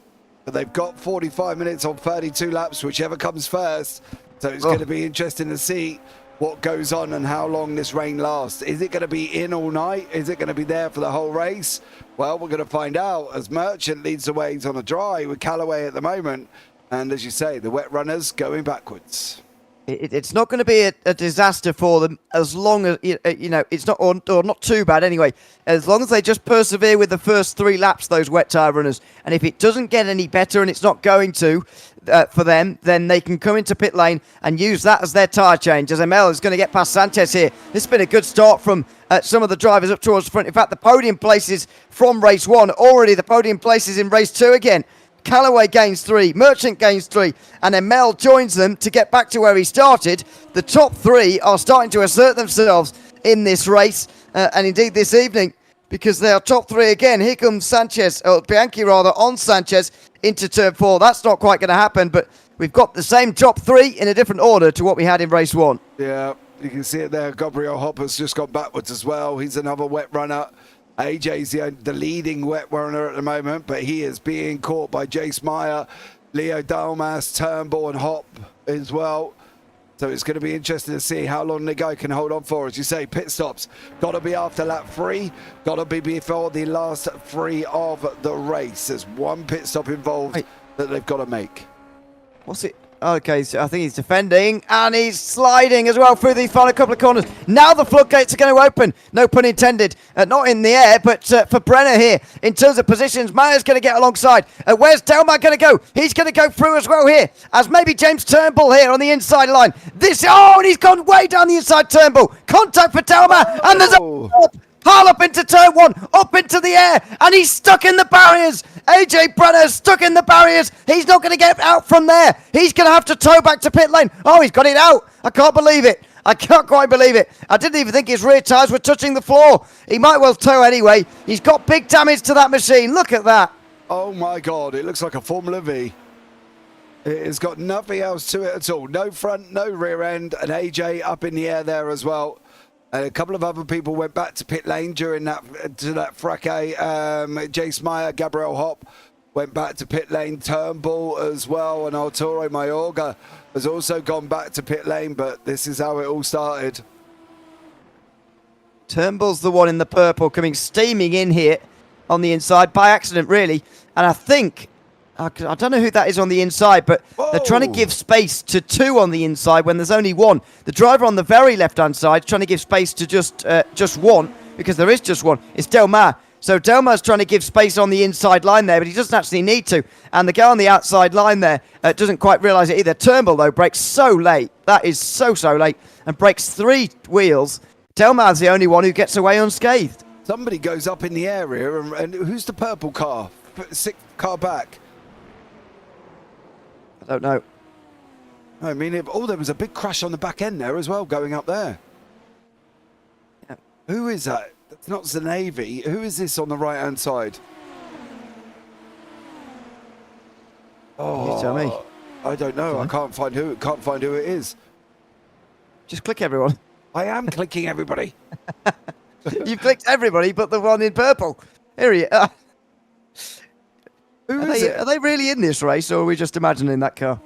But they've got 45 minutes on 32 laps, whichever comes first. So it's going to be interesting to see what goes on and how long this rain lasts. Is it going to be in all night? Is it going to be there for the whole race? Well, we're going to find out as Merchant leads the way on a dry with Callaway at the moment. And as you say, the wet runners going backwards. It's not going to be a disaster for them as long as, it's not, or not too bad anyway, as long as they just persevere with the first 3 laps, those wet tyre runners. And if it doesn't get any better, and it's not going to for them, then they can come into pit lane and use that as their tyre change, as ML is going to get past Sanchez here. This has been a good start from some of the drivers up towards the front. In fact, the podium places from race 1, already the podium places in race 2 again. Callaway gains 3, Merchant gains 3, and ML joins them to get back to where he started. The top 3 are starting to assert themselves in this race, and indeed this evening, because they are top 3 again. Here comes Sanchez, or Bianchi rather, on Sanchez into turn 4. That's not quite going to happen, but we've got the same top 3 in a different order to what we had in race 1. Yeah, You can see it there. Gabriel Hopper's just gone backwards as well. He's another wet runner. AJ's the leading wet runner at the moment, but he is being caught by Jace Meyer, Leo Dalmas, Turnbull and Hop as well. So it's going to be interesting to see how long the guy can hold on for. As you say, pit stops got to be after lap 3, got to be before the last 3 of the race. There's one pit stop involved that they've got to make. What's it? Okay, so I think he's defending and he's sliding as well through the final couple of corners. Now the floodgates are going to open. No pun intended. Not in the air, but for Brenner here. In terms of positions, Meyer's going to get alongside. Where's Delmar going to go? He's going to go through as well here. As maybe James Turnbull here on the inside line. And he's gone way down the inside Turnbull. Contact for Delmar. And there's a... Pile up into turn 1, up into the air, and he's stuck in the barriers. AJ Brenner's stuck in the barriers. He's not going to get out from there. He's going to have to tow back to pit lane. Oh, he's got it out. I can't believe it. I can't quite believe it. I didn't even think his rear tyres were touching the floor. He might well tow anyway. He's got big damage to that machine. Look at that. Oh, my God. It looks like a Formula V. It's got nothing else to it at all. No front, no rear end, and AJ up in the air there as well. And a couple of other people went back to pit lane during that fracas. Jace Meyer, Gabriel Hop went back to pit lane. Turnbull as well, and Arturo Mayorga has also gone back to pit lane. But this is how it all started. Turnbull's the one in the purple coming steaming in here on the inside by accident, really. And I think... I don't know who that is on the inside, but they're trying to give space to 2 on the inside when there's only 1. The driver on the very left-hand side is trying to give space to just 1, because there is just 1. It's Delmar. So Delmar's trying to give space on the inside line there, but he doesn't actually need to. And the guy on the outside line there doesn't quite realise it either. Turnbull, though, brakes so late. That is so late. And breaks 3 wheels. Delmar's the only one who gets away unscathed. Somebody goes up in the area, and who's the purple car? 6th car back. I don't know. I mean, there was a big crash on the back end there as well, going up there. Yeah. Who is that? That's not Zanavi. Who is this on the right-hand side? Oh, you tell me. I don't know. I can't find who it is. Just click everyone. I am clicking everybody. You've clicked everybody but the one in purple. Here he is. Who is it? Are they really in this race, or are we just imagining that car?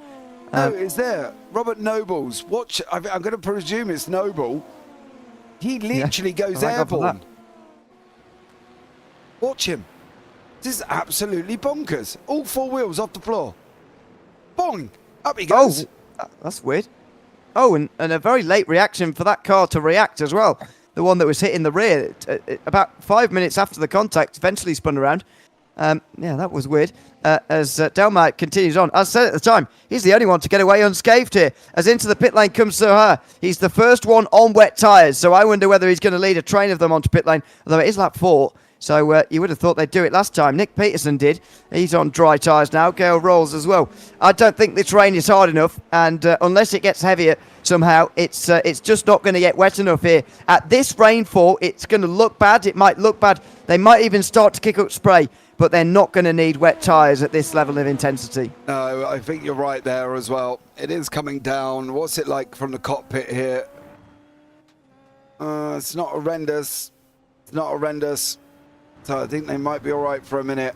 No, it's there. Robert Nobles. Watch. I'm going to presume it's Noble. He literally goes airborne. Watch him. This is absolutely bonkers. All 4 wheels off the floor. Boing. Up he goes. Oh, that's weird. Oh, and a very late reaction for that car to react as well. The one that was hit in the rear, about 5 minutes after the contact, eventually spun around. Yeah, that was weird. As Delmar continues on, as I said at the time, he's the only one to get away unscathed here. As into the pit lane comes Sohail. He's the first one on wet tyres, so I wonder whether he's going to lead a train of them onto pit lane, although it is lap 4, so you would have thought they'd do it last time. Nick Peterson did. He's on dry tyres now. Gale Rolls as well. I don't think this rain is hard enough, and unless it gets heavier somehow, it's just not going to get wet enough here. At this rainfall, it's going to look bad. It might look bad. They might even start to kick up spray, but they're not going to need wet tyres at this level of intensity. No, I think you're right there as well. It is coming down. What's it like from the cockpit here? It's not horrendous. It's not horrendous. So I think they might be all right for a minute.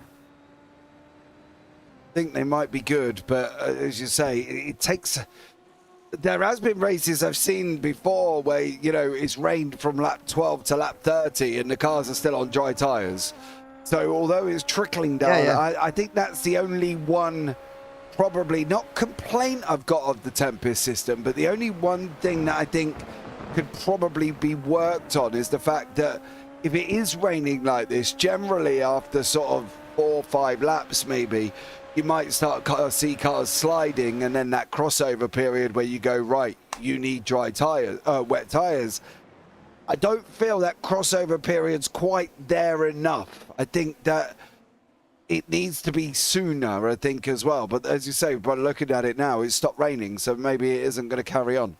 I think they might be good, but as you say, it takes... There has been races I've seen before where, you know, it's rained from lap 12 to lap 30 and the cars are still on dry tyres. So although it's trickling down, I think that's the only one, probably not complaint I've got of the Tempest system, but the only one thing that I think could probably be worked on is the fact that if it is raining like this, generally after sort of 4 or 5 laps maybe, you might start to see cars sliding, and then that crossover period where you go, right, you need dry tyres, wet tyres. I don't feel that crossover period's quite there enough. I think that it needs to be sooner, I think, as well. But as you say, by looking at it now, it's stopped raining, so maybe it isn't going to carry on.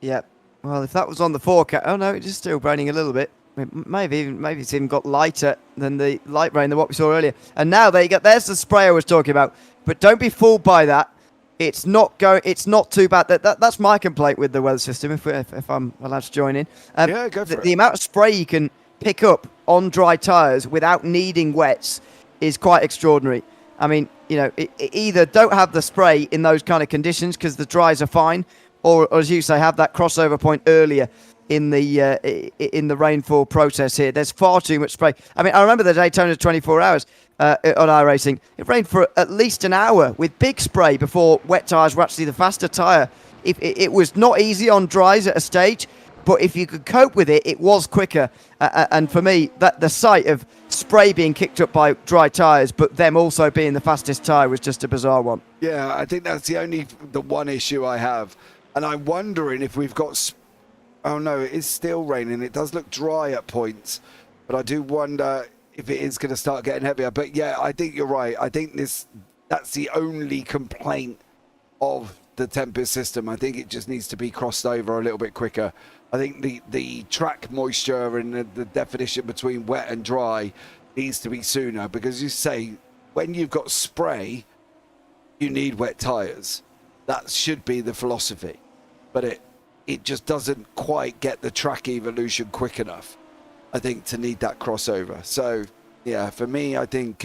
Yeah. Well, if that was on the forecast... Oh, no, it's just still raining a little bit. Maybe it's even got lighter than the light rain than what we saw earlier. And now there you go. There's the spray I was talking about. But don't be fooled by that. It's not too bad. That's my complaint with the weather system. If I'm allowed to join in, Yeah, go for it. The amount of spray you can pick up on dry tyres without needing wets is quite extraordinary. I mean, either don't have the spray in those kind of conditions because the dries are fine, or as you say, have that crossover point earlier in the rainfall process here. There's far too much spray. I mean, I remember the Daytona 24 hours on iRacing. It rained for at least an hour with big spray before wet tyres were actually the faster tyre. It was not easy on dries at a stage, but if you could cope with it, it was quicker. And for me, that the sight of spray being kicked up by dry tyres, but them also being the fastest tyre was just a bizarre one. Yeah, I think that's the one issue I have. And I'm wondering if we've got... Oh no, it is still raining. It does look dry at points, but I do wonder if it is going to start getting heavier. But yeah, I think you're right. I think that's the only complaint of the Tempest system. I think it just needs to be crossed over a little bit quicker. I think the track moisture and the definition between wet and dry needs to be sooner, because you say when you've got spray, you need wet tyres. That should be the philosophy, but it just doesn't quite get the track evolution quick enough, I think, to need that crossover. So yeah, for me, I think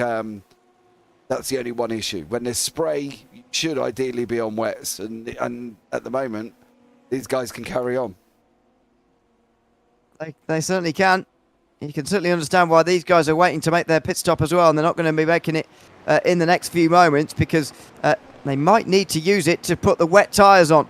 that's the only one issue. When there's spray, you should ideally be on wets, and at the moment, these guys can carry on. They certainly can. You can certainly understand why these guys are waiting to make their pit stop as well, and they're not going to be making it in the next few moments, because they might need to use it to put the wet tyres on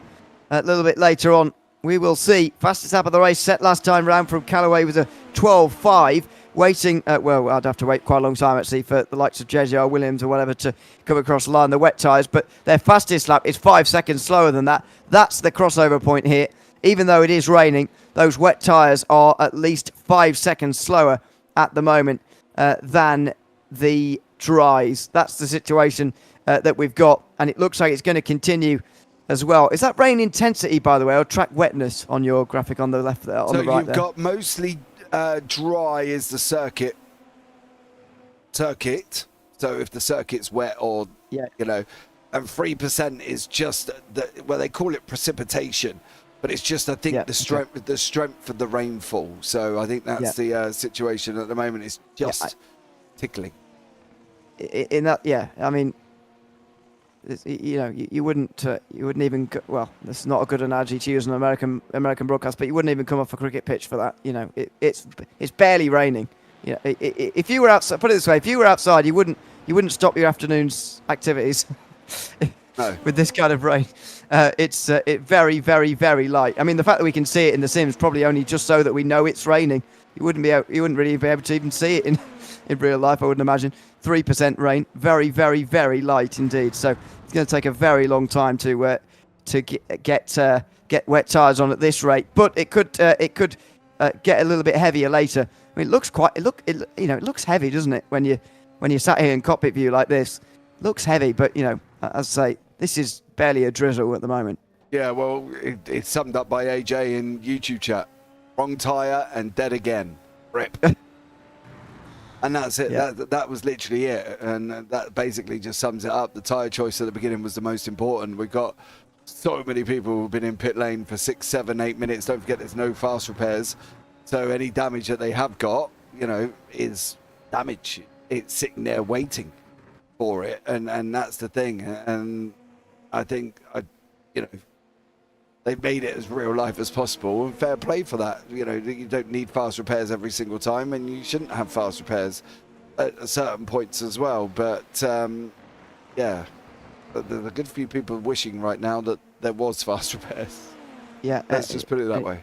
a little bit later on. We will see. Fastest lap of the race set last time round from Callaway was a 12.5. Waiting, well, I'd have to wait quite a long time actually for the likes of J.J.R. Williams or whatever to come across the line, the wet tyres, but their fastest lap is 5 seconds slower than that. That's the crossover point here. Even though it is raining, those wet tyres are at least 5 seconds slower at the moment than the dries. That's the situation that we've got, and it looks like it's going to continue as well. Is that rain intensity, by the way, or track wetness on your graphic on the left there, on the right there? So you've got mostly dry is the circuit. So if the circuit's wet, or and 3% is just they call it precipitation, but it's just, I think, the strength of the rainfall. So I think that's the situation at the moment. It's just tickling. In that, I mean, you wouldn't even, well, this is not a good analogy to use an American broadcast, but you wouldn't even come off a cricket pitch for that. It's barely raining. If you were outside, put it this way, if you were outside, you wouldn't stop your afternoon's activities. No. With this kind of rain. It's very, very, very light. I mean, the fact that we can see it in the Sims probably only just so that we know it's raining. You wouldn't really be able to even see it in real life, I wouldn't imagine. 3% rain, very, very, very light indeed. So it's going to take a very long time to get wet tyres on at this rate. But it could get a little bit heavier later. I mean, it looks heavy, doesn't it? When you're sat here in cockpit view like this, looks heavy. But as I say, this is barely a drizzle at the moment. Yeah, well, it's summed up by AJ in YouTube chat. Wrong tyre and dead again. Rip. And that's it. Yeah. That was literally it. And that basically just sums it up. The tyre choice at the beginning was the most important. We've got so many people who've been in pit lane for 6, 7, 8 minutes. Don't forget there's no fast repairs. So any damage that they have got, is damage. It's sitting there waiting for it. And that's the thing. And I think, they've made it as real life as possible, and fair play for that. You don't need fast repairs every single time, and you shouldn't have fast repairs at certain points as well. But there's a good few people wishing right now that there was fast repairs. Yeah, let's just put it that way.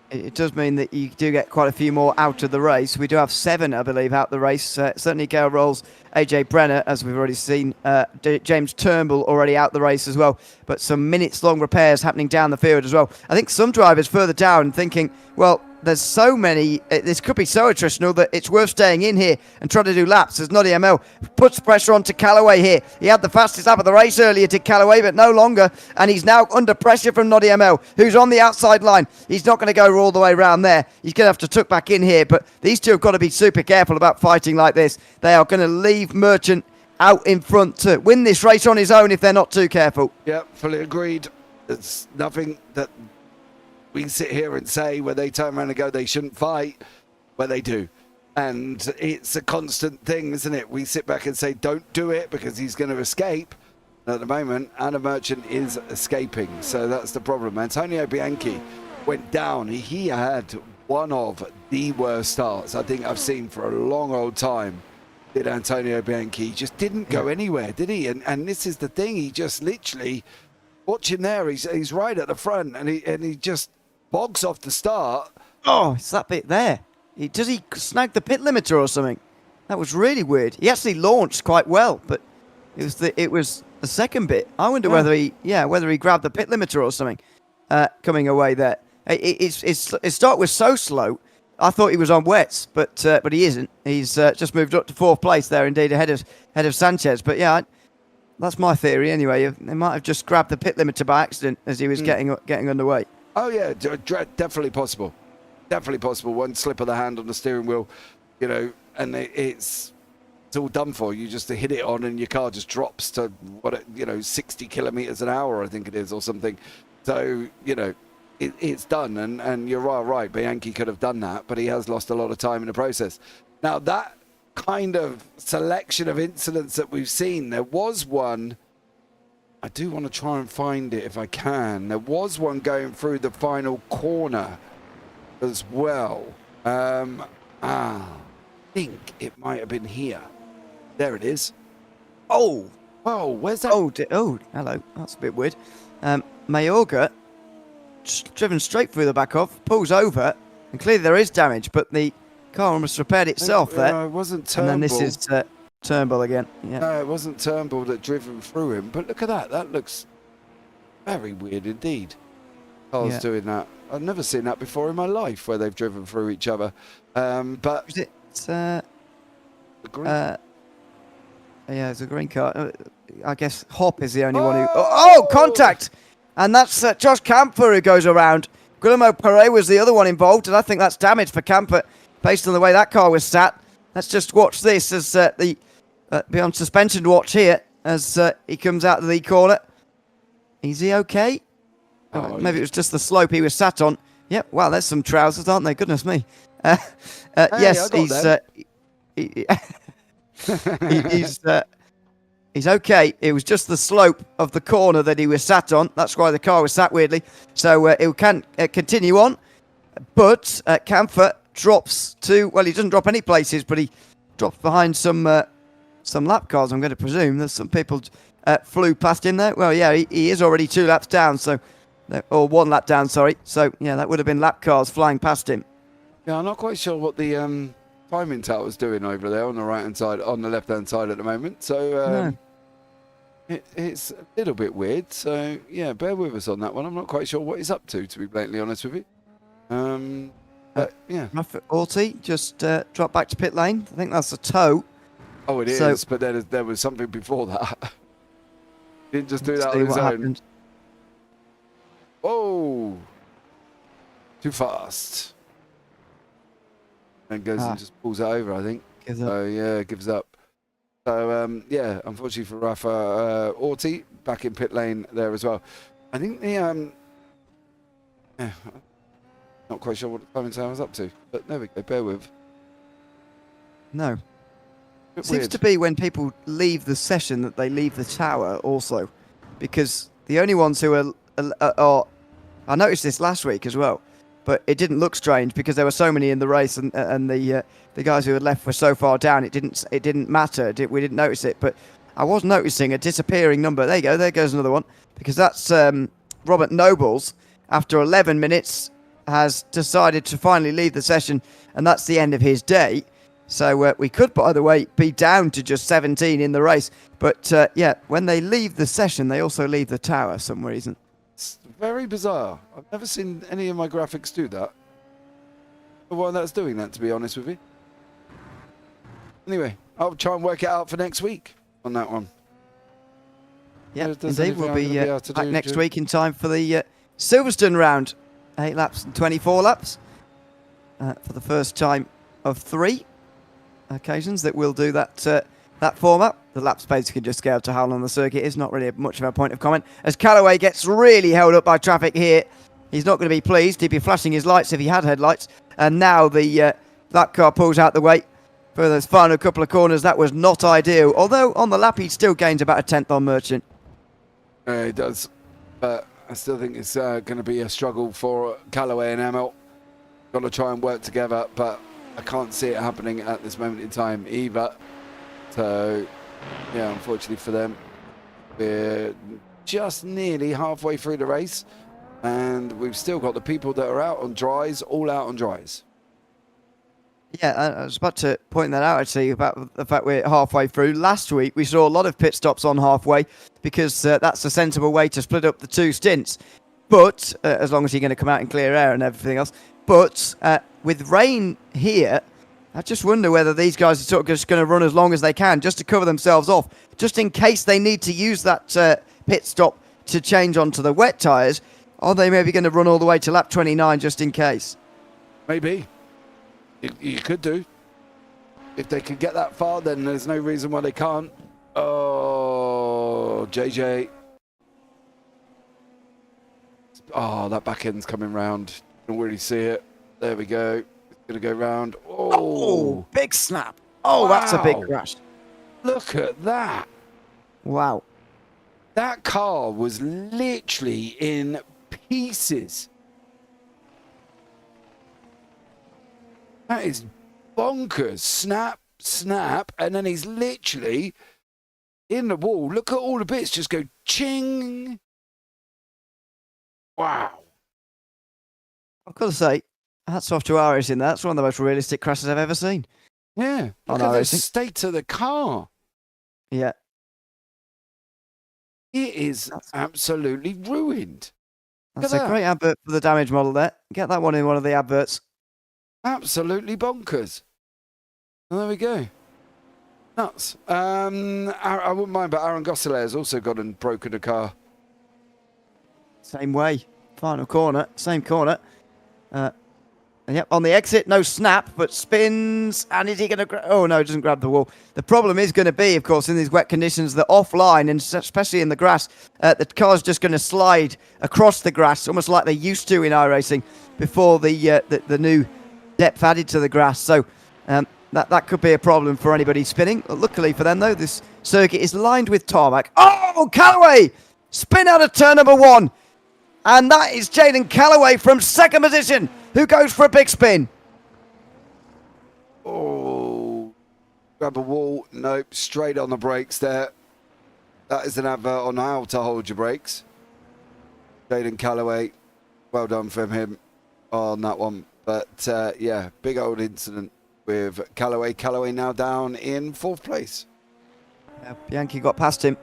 It does mean that you do get quite a few more out of the race. We do have 7, I believe, out the race. Certainly Gale Rolls, AJ Brenner, as we've already seen. James Turnbull already out the race as well. But some minutes-long repairs happening down the field as well. I think some drivers further down thinking, well, there's so many, this could be so attritional that it's worth staying in here and trying to do laps. As Noddy ML puts pressure onto Callaway here. He had the fastest lap of the race earlier, did Callaway, but no longer. And he's now under pressure from Noddy ML, who's on the outside line. He's not going to go all the way around there. He's going to have to tuck back in here. But these two have got to be super careful about fighting like this. They are going to leave Merchant out in front to win this race on his own if they're not too careful. Yeah, fully agreed. There's nothing that we can sit here and say where they turn around and go, they shouldn't fight, where they do. And it's a constant thing, isn't it? We sit back and say, don't do it because he's going to escape. And at the moment, Anna Merchant is escaping. So that's the problem. Antonio Bianchi went down. He had one of the worst starts I think I've seen for a long old time. Did Antonio Bianchi. He just didn't go anywhere, did he? And this is the thing. He just literally, watch him there. He's right at the front and he just bogs off the start. Oh, it's that bit there. Does he snag the pit limiter or something? That was really weird. He actually launched quite well, but it was the second bit. I wonder whether he grabbed the pit limiter or something coming away there. His start was so slow. I thought he was on wets, but he isn't. He's just moved up to 4th place there, indeed, ahead of Sanchez. But yeah, that's my theory anyway. They might have just grabbed the pit limiter by accident as he was getting underway. Oh yeah, definitely possible. Definitely possible. One slip of the hand on the steering wheel, and it's all done for. You just hit it on and your car just drops to 60 kilometers an hour, I think it is, or something. So, it's done. And you're right. Bianchi could have done that, but he has lost a lot of time in the process. Now, that kind of selection of incidents that we've seen, there was one. I do want to try and find it if I can. There was one going through the final corner as well. I think it might have been here. There it is. Oh, whoa, where's that? Oh, hello. That's a bit weird. Mayorga, driven straight through the back off, pulls over, and clearly there is damage, but the car almost repaired itself there. It wasn't Turnbull. And then this is Turnbull again. Yeah. No, it wasn't Turnbull that driven through him, but look at that. That looks very weird indeed. Cars doing that. I've never seen that before in my life where they've driven through each other. But is it the green? Yeah, it's a green car. I guess Hop is the only one who... Oh, contact! And that's Josh Camper who goes around. Guillermo Perez was the other one involved, and I think that's damage for Camper based on the way that car was sat. Let's just watch this as be on suspension watch here as he comes out of the corner. Is he okay? Maybe it was just the slope he was sat on. Yep, wow, there's some trousers, aren't they? Goodness me. Yes, he's okay. It was just the slope of the corner that he was sat on. That's why the car was sat weirdly. So it can continue on. But Camphor drops to... Well, he doesn't drop any places, but he drops behind some lap cars, I'm going to presume. There's some people flew past him there. Well, yeah, he is already 2 laps down, so... Or 1 lap down, sorry. So, yeah, that would have been lap cars flying past him. Yeah, I'm not quite sure what the timing tower's doing over there on the right-hand side, on the left-hand side at the moment. So, it's a little bit weird. So, yeah, bear with us on that one. I'm not quite sure what he's up to be blatantly honest with you. But, yeah. Orty just dropped back to pit lane. I think that's a tow. Oh, it is, but there was something before that. Didn't just do that on his own. Happened. Oh, too fast. And goes and just pulls it over, I think. Gives up. So, yeah, gives up. So, yeah, unfortunately for Rafa Orti, back in pit lane there as well. I think the, not quite sure what the timing tower was up to, but there we go, bear with. No. It seems to be when people leave the session that they leave the tower also, because the only ones who are I noticed this last week as well, but it didn't look strange because there were so many in the race, and the guys who had left were so far down it didn't matter. We didn't notice it, but I was noticing a disappearing number. There you go. There goes another one, because that's Robert Nobles. After 11 minutes, has decided to finally leave the session, and that's the end of his day. So we could, by the way, be down to just 17 in the race. But yeah, when they leave the session, they also leave the tower for some reason. It's very bizarre. I've never seen any of my graphics do that. Well, that's doing that, to be honest with you. Anyway, I'll try and work it out for next week on that one. Yeah, indeed. We'll be back next week in time for the Silverstone round. 8 laps and 24 laps for the first time of 3 occasions that we'll do that format. the lap space can just scale to how long the circuit is. Not really much of a point of comment. As Callaway gets really held up by traffic here, he's not going to be pleased. He'd be flashing his lights if he had headlights. And now the lap car pulls out the way for those final couple of corners. That was not ideal. Although on the lap, he still gains about a tenth on Merchant. He does. But I still think it's going to be a struggle for Callaway and Emil. Got to try and work together, but I can't see it happening at this moment in time either. So, yeah, unfortunately for them, we're just nearly halfway through the race, and we've still got the people that are out on dries, all out on dries. Yeah, I was about to point that out actually about the fact we're halfway through. Last week we saw a lot of pit stops on halfway because that's a sensible way to split up the two stints. But as long as you're going to come out in clear air and everything else. But with rain here, I just wonder whether these guys are sort of just going to run as long as they can just to cover themselves off, just in case they need to use that pit stop to change onto the wet tyres. Are they maybe going to run all the way to lap 29 just in case? Maybe. You could do. If they can get that far, then there's no reason why they can't. Oh, JJ. Oh, that back end's coming round. You can really see it. There we go. It's going to go round. Oh, big snap. Oh, wow. That's a big crash. Look at that. Wow. That car was literally in pieces. That is bonkers. Snap, snap, and then he's literally in the wall. Look at all the bits just go ching. Wow. I've got to say, hats off to iRacing. That's one of the most realistic crashes I've ever seen. Yeah. Look at the state of the car. Yeah. It is absolutely ruined. That's a great advert for the damage model there. Get that one in one of the adverts. Absolutely bonkers. And there we go. Nuts. I wouldn't mind, but Aaron Gosselin has also gone and broken a car. Same way. Final corner. Same corner. Yep, on the exit, no snap, but spins. And is he going to... Oh, no, he doesn't grab the wall. The problem is going to be, of course, in these wet conditions, that offline, and especially in the grass, the car's just going to slide across the grass, almost like they used to in iRacing before the new depth added to the grass. So that could be a problem for anybody spinning. Luckily for them, though, this circuit is lined with tarmac. Oh, Callaway! Spin out of turn number 1. And that is Jaden Callaway from second position, who goes for a big spin. Oh, grab a wall. Nope, straight on the brakes there. That is an advert on how to hold your brakes. Jaden Callaway, well done from him on that one. But, yeah, big old incident with Callaway. Callaway now down in 4th place. Yeah, Bianchi got past him.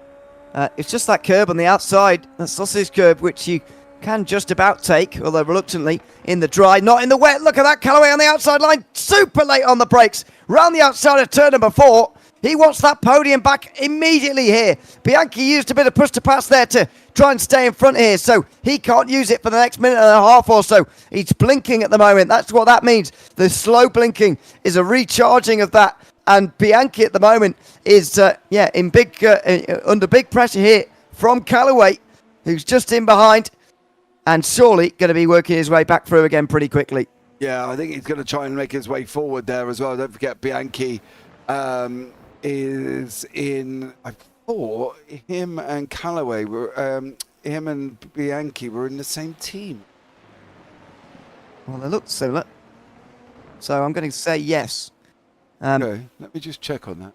It's just that curb on the outside, that sausage curb, which you can just about take, although reluctantly, in the dry, not in the wet. Look at that, Callaway on the outside line, super late on the brakes, round the outside of turn number 4. He wants that podium back immediately here. Bianchi used a bit of push to pass there to try and stay in front here, so he can't use it for the next minute and a half or so. He's blinking at the moment. That's what that means. The slow blinking is a recharging of that, and Bianchi at the moment is, in big under big pressure here from Callaway, who's just in behind, and surely going to be working his way back through again pretty quickly. Yeah, I think he's going to try and make his way forward there as well. Don't forget, Bianchi is in... I thought him and Callaway were... him and Bianchi were in the same team. Well, they look similar. So I'm going to say yes. Okay, let me just check on that.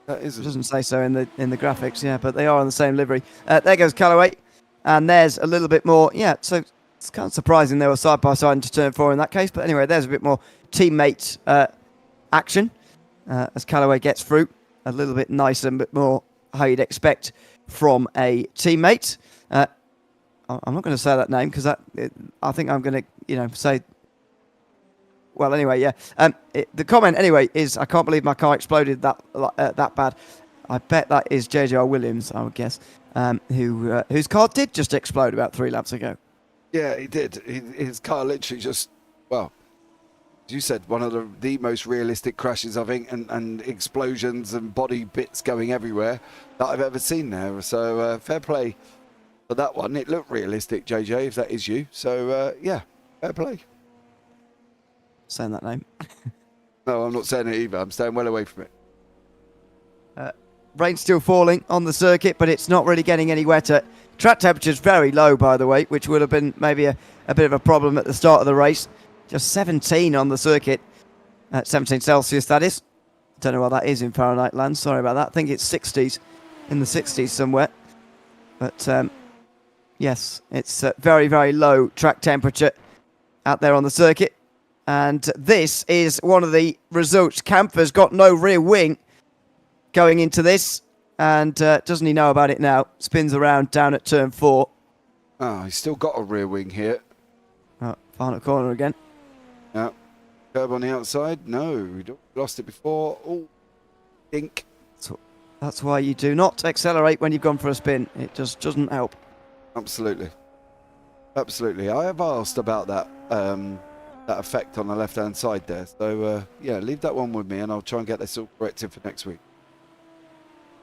That isn't... It doesn't say so in the graphics, yeah, but they are in the same livery. There goes Callaway. And there's a little bit more, yeah, so it's kind of surprising they were side by side into turn 4 in that case. But anyway, there's a bit more teammate action as Callaway gets through. A little bit nicer and a bit more how you'd expect from a teammate. I'm not going to say that name because I think I'm going to, say... Well, anyway, yeah. The comment, anyway, is I can't believe my car exploded that bad. I bet that is J.J.R. Williams, I would guess, whose car did just explode about 3 laps ago. Yeah, he did. His car literally just you said, one of the most realistic crashes, I think, and explosions and body bits going everywhere that I've ever seen there. So fair play for that one. It looked realistic, JJ, if that is you. So yeah, fair play. Saying that name. No, I'm not saying it either. I'm staying well away from it. Rain's still falling on the circuit, but it's not really getting any wetter. Track temperature's very low, by the way, which would have been maybe a bit of a problem at the start of the race. Just 17 on the circuit. 17 Celsius, that is. Don't know what that is in Fahrenheit land. Sorry about that. I think it's 60s, in the 60s somewhere. But yes, it's very, very low track temperature out there on the circuit. And this is one of the results. Camper's got no rear wing going into this. And doesn't he know about it now? Spins around down at turn 4. Oh, he's still got a rear wing here. Oh, final corner again. Yeah. Curb on the outside. No, we lost it before. Oh, dink. That's why you do not accelerate when you've gone for a spin. It just doesn't help. Absolutely. Absolutely. I have asked about that that effect on the left-hand side there. So, yeah, leave that one with me and I'll try and get this all corrected for next week.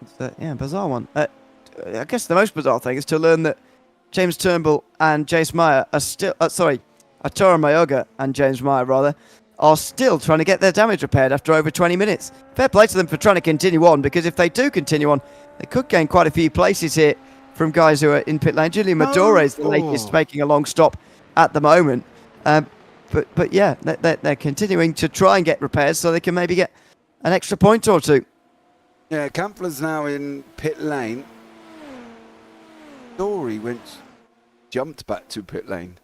It's yeah, bizarre one. I guess the most bizarre thing is to learn that James Turnbull and Jace Meyer are still... Arturo Mayoga and James Meyer, rather, are still trying to get their damage repaired after over 20 minutes. Fair play to them for trying to continue on, because if they do continue on, they could gain quite a few places here from guys who are in pit lane. Julian Madore is the latest, making a long stop at the moment. But yeah, they're continuing to try and get repairs so they can maybe get an extra point or two. Yeah, Kampler's now in pit lane. Dory jumped back to pit lane.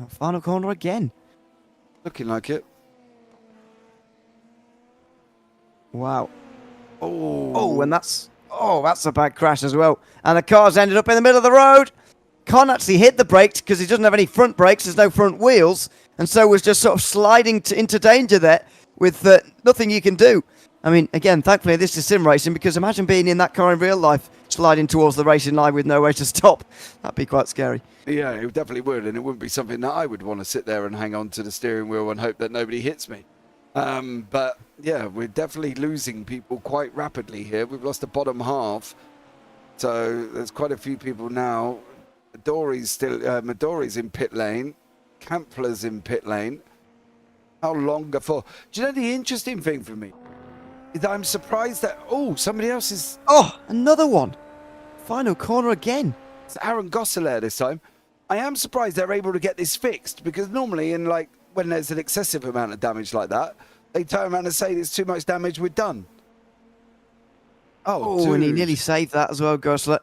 Final corner again. Looking like it. Wow. Oh, and that's a bad crash as well. And the car's ended up in the middle of the road. Can't actually hit the brakes because he doesn't have any front brakes. There's no front wheels. And so was just sort of sliding into danger there with nothing you can do. I mean, again, thankfully this is sim racing, because imagine being in that car in real life, sliding towards the racing line with nowhere to stop. That'd be quite scary. Yeah, it definitely would, and it wouldn't be something that I would want to sit there and hang on to the steering wheel and hope that nobody hits me. But yeah, we're definitely losing people quite rapidly here. We've lost the bottom half, so there's quite a few people now. Midori's in pit lane, Kampler's in pit lane. How long before? Do you know the interesting thing for me is that I'm surprised that somebody else is. Oh, another one! Final corner again. It's Aaron Gosselaar this time. I am surprised they're able to get this fixed, because normally when there's an excessive amount of damage like that, they turn around and say there's too much damage, we're done. Oh, and he nearly saved that as well, Gosselaar.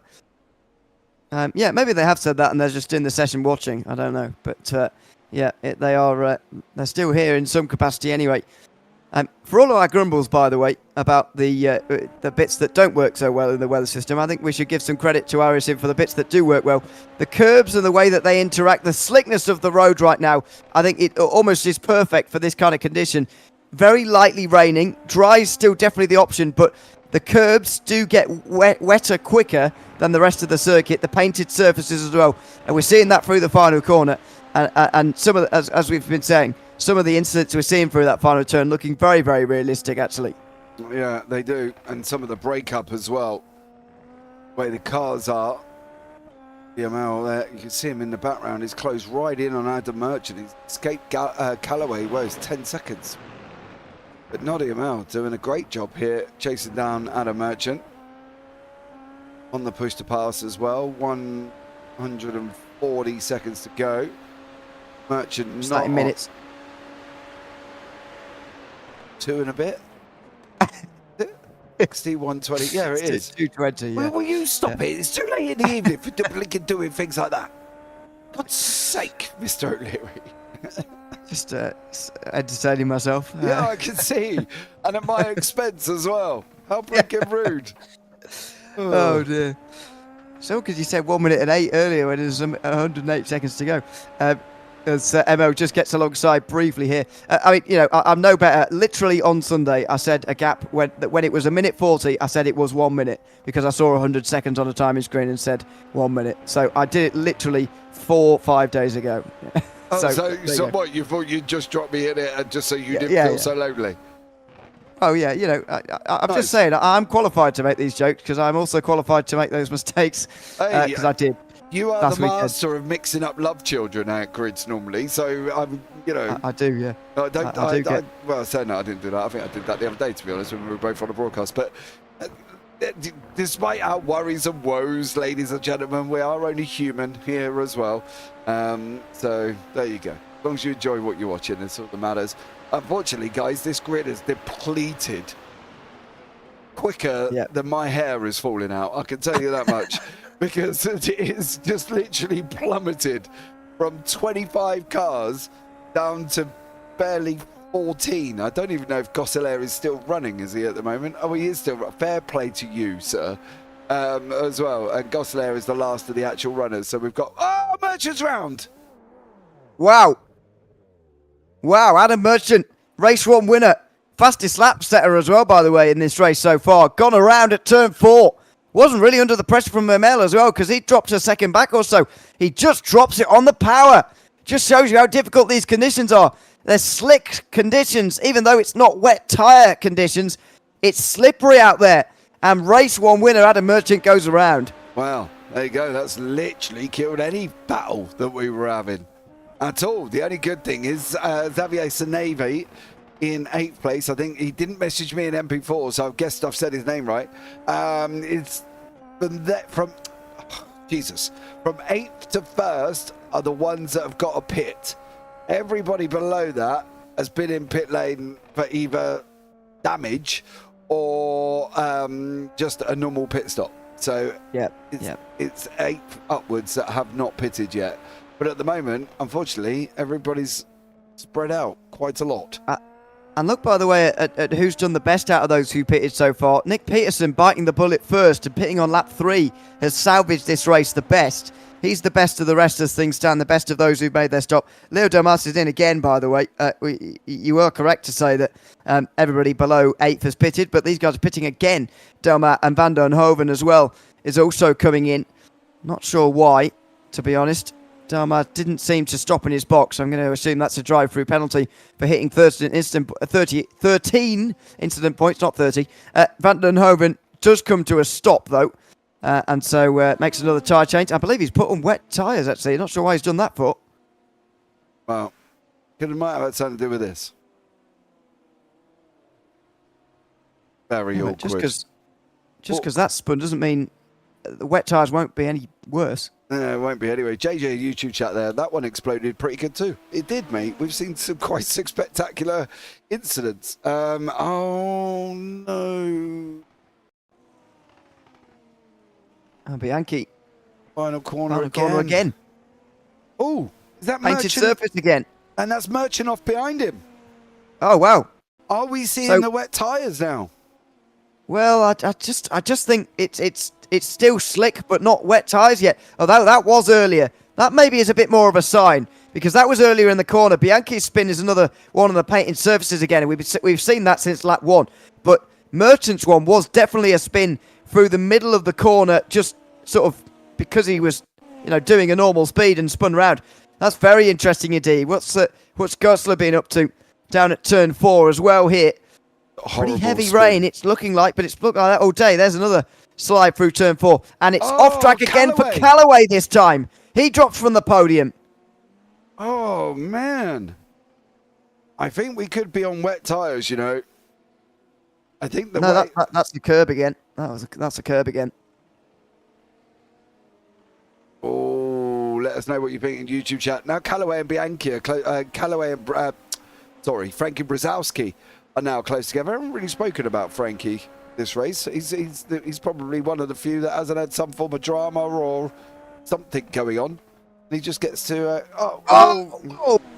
Yeah, maybe they have said that and they're just in the session watching. I don't know. But yeah, they're still here in some capacity anyway. For all of our grumbles, by the way, about the bits that don't work so well in the weather system, I think we should give some credit to iRacing for the bits that do work well. The curbs and the way that they interact, the slickness of the road right now, I think it almost is perfect for this kind of condition. Very lightly raining. Dry is still definitely the option, but the curbs do get wetter quicker than the rest of the circuit. The painted surfaces as well. And we're seeing that through the final corner. And some of as we've been saying, some of the incidents we're seeing through that final turn looking very, very realistic, actually. Yeah, they do. And some of the breakup as well. Where the cars are. DML there, you can see him in the background. He's closed right in on Adam Merchant. He's escaped Callaway, well, it's 10 seconds. But not DML doing a great job here, chasing down Adam Merchant. On the push to pass as well. 140 seconds to go. Merchant Just not 90 minutes. 2 and a bit. 61:20. Yeah, it is. 2:20. Yeah. Will you stop it? It's too late in the evening for doing things like that. God's sake, Mr. O'Leary. Just entertaining myself. Yeah, I can see. And at my expense as well. How freaking rude. Oh dear. So because you said 1 minute and 8 earlier when there's 108 seconds to go. As Mo just gets alongside briefly here. I mean, you know, I'm no better. Literally on Sunday, I said a gap when it was 1:40, I said it was 1 minute because I saw 100 seconds on the timing screen and said 1 minute. So I did it literally 4-5 days ago. So there you go. what? You thought you'd just drop me in it and just so you didn't yeah, feel yeah. so lonely? Oh yeah, I'm Nice. just saying I'm qualified to make these jokes because I'm also qualified to make those mistakes Hey, because I did. You are last the weekend. master of mixing up love children at grids normally, so I'm, I do, yeah. I don't. I do get. Well, saying that I didn't do that. I think I did that the other day, to be honest, when we were both on the broadcast. But despite our worries and woes, ladies and gentlemen, we are only human here as well. So there you go. As long as you enjoy what you're watching, that's all that matters. Unfortunately, guys, this grid is depleted quicker than my hair is falling out. I can tell you that much. Because it is just literally plummeted from 25 cars down to barely 14. I don't even know if Gosselin is still running, is he, at the moment? Oh, he is still. Fair play to you, sir, as well. And Gosselin is the last of the actual runners. So we've got, Merchant's round. Wow, Adam Merchant, race 1 winner. Fastest lap setter as well, by the way, in this race so far. Gone around at turn 4. Wasn't really under the pressure from Mermel as well because he dropped a second back or so. He just drops it on the power. Just shows you how difficult these conditions are. They're slick conditions, even though it's not wet tyre conditions. It's slippery out there. And race 1 winner Adam Merchant goes around. Wow, there you go. That's literally killed any battle that we were having at all. The only good thing is Xavier Seneve in 8th place. I think he didn't message me in MP4, so I've guessed I've said his name right. It's from 8th to 1st are the ones that have got a pit. Everybody below that has been in pit lane for either damage or just a normal pit stop. So it's 8 upwards that have not pitted yet. But at the moment, unfortunately, everybody's spread out quite a lot. And look, by the way, at who's done the best out of those who pitted so far. Nick Peterson biting the bullet first and pitting on lap 3 has salvaged this race the best. He's the best of the rest as things stand, the best of those who've made their stop. Leo Domas is in again, by the way. You were correct to say that everybody below 8th has pitted, but these guys are pitting again. Delmar and Van den Hoven as well is also coming in. Not sure why, to be honest. Delmar didn't seem to stop in his box. I'm going to assume that's a drive-through penalty for hitting 13 incident points, not 30. Van den Hoven does come to a stop, though, and so makes another tyre change. I believe he's put on wet tyres, actually. Not sure why he's done that for. Well, it might have had something to do with this. Very awkward. Just because that's spun doesn't mean the wet tyres won't be any worse. No, it won't be anyway. JJ YouTube chat there. That one exploded pretty good too. It did, mate. We've seen some quite spectacular incidents. Oh no. Bianchi. Final corner again. Oh, is that Painted Merchant? surface again. And that's Merchant off behind him. Oh wow. Are we seeing the wet tyres now? Well, I just think it's still slick, but not wet tyres yet. Although that was earlier. That maybe is a bit more of a sign, because that was earlier in the corner. Bianchi's spin is another one of the painted surfaces again, and we've seen that since lap 1. But Merchant's one was definitely a spin through the middle of the corner, just sort of because he was, doing a normal speed and spun round. That's very interesting indeed. What's Gosler been up to down at turn 4 as well here? Pretty heavy rain, it's looking like, but it's looked like that all day. There's another slide through turn 4, and it's off track again for Callaway this time. He drops from the podium. Oh, man. I think we could be on wet tyres, I think that's the curb again. That's a curb again. Oh, let us know what you think in YouTube chat. Now, Callaway and Bianchi are Frankie Brzezowski are now close together. I haven't really spoken about Frankie this race. He's probably one of the few that hasn't had some form of drama or something going on. And he just gets to...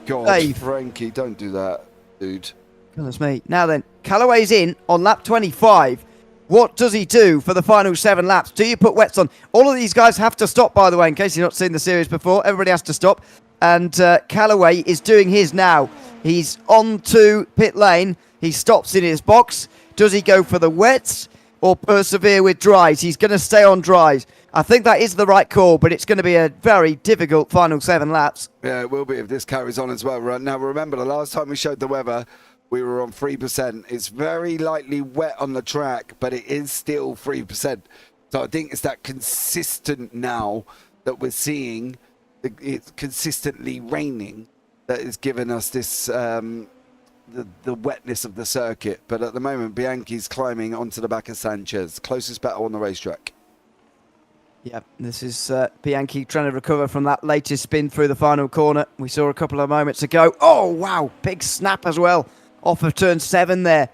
God, Dave. Frankie, don't do that, dude. Goodness me. Now then, Callaway's in on lap 25. What does he do for the final 7 laps? Do you put wets on? All of these guys have to stop, by the way, in case you've not seen the series before. Everybody has to stop. And Callaway is doing his now. He's on to pit lane. He stops in his box. Does he go for the wets or persevere with dries? He's going to stay on dries. I think that is the right call, but it's going to be a very difficult final 7 laps. Yeah, it will be if this carries on as well. Now, remember, the last time we showed the weather, we were on 3%. It's very lightly wet on the track, but it is still 3%. So I think it's that consistent now that we're seeing. It's consistently raining that is giving us this the wetness of the circuit. But at the moment, Bianchi's climbing onto the back of Sanchez. Closest battle on the racetrack. Yeah, this is Bianchi trying to recover from that latest spin through the final corner. We saw a couple of moments ago. Oh, wow. Big snap as well off of turn 7 there.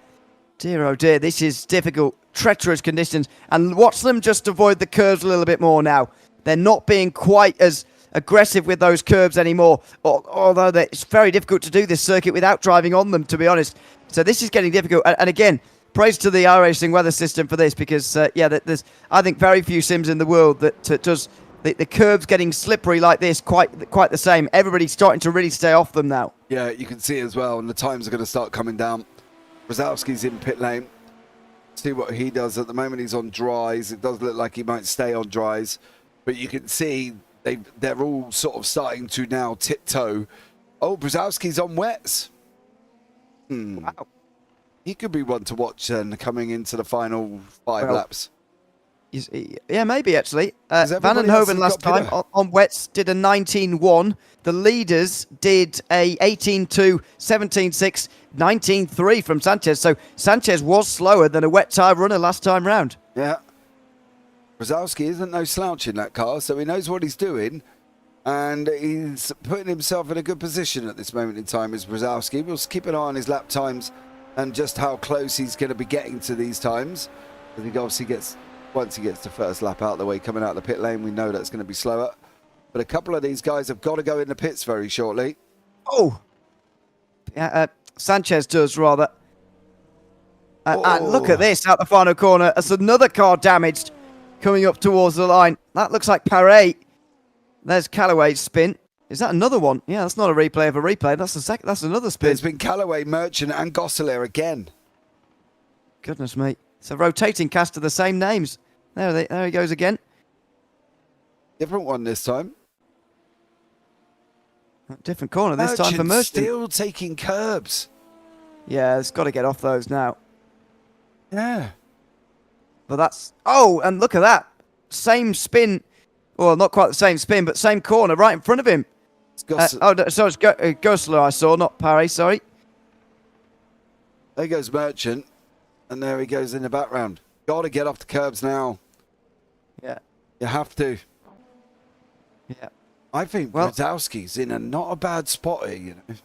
Dear, oh dear. This is difficult, treacherous conditions. And watch them just avoid the curves a little bit more now. They're not being quite as aggressive with those curves anymore. Although it's very difficult to do this circuit without driving on them, to be honest. So this is getting difficult. And again, praise to the iRacing weather system for this because, there's, I think, very few sims in the world that does the curves getting slippery like this quite the same. Everybody's starting to really stay off them now. Yeah, you can see as well, and the times are going to start coming down. Brzezowski's in pit lane. See what he does. At the moment, he's on dries. It does look like he might stay on dries. But you can see they're all sort of starting to now tiptoe. Oh, Brzezowski's on wets. Wow. He could be one to watch coming into the final 5 laps. Yeah, maybe actually. Van den Hoven last time on wets did a 19.1. The leaders did a 18.2, 17.6, 19.3 from Sanchez. So Sanchez was slower than a wet tyre runner last time round. Yeah. Brzezowski isn't no slouch in that car, so he knows what he's doing. And he's putting himself in a good position at this moment in time as Brzezowski. We'll keep an eye on his lap times and just how close he's going to be getting to these times. I think obviously once he gets the first lap out of the way, coming out of the pit lane, we know that's going to be slower. But a couple of these guys have got to go in the pits very shortly. Oh! Sanchez does, rather. And look at this, out the final corner. That's another car damaged coming up towards the line. That looks like Parfitt. There's Callaway's spin. Is that another one? Yeah, that's not a replay of a replay. That's another spin. There's been Callaway, Merchant, and Gosselaar again. Goodness me. It's a rotating cast of the same names. There he goes again. Different one this time. Different corner this time for Merchant. Still taking curbs. Yeah, it's got to get off those now. Yeah. But that's... Oh, and look at that. Same spin. Well, not quite the same spin, but same corner right in front of him. It's Gosselaar I saw, not Parry, sorry. There goes Merchant. And there he goes in the background. Got to get off the curbs now. Yeah. You have to. Yeah. I think Brzezowski's in not a bad spot here, you know.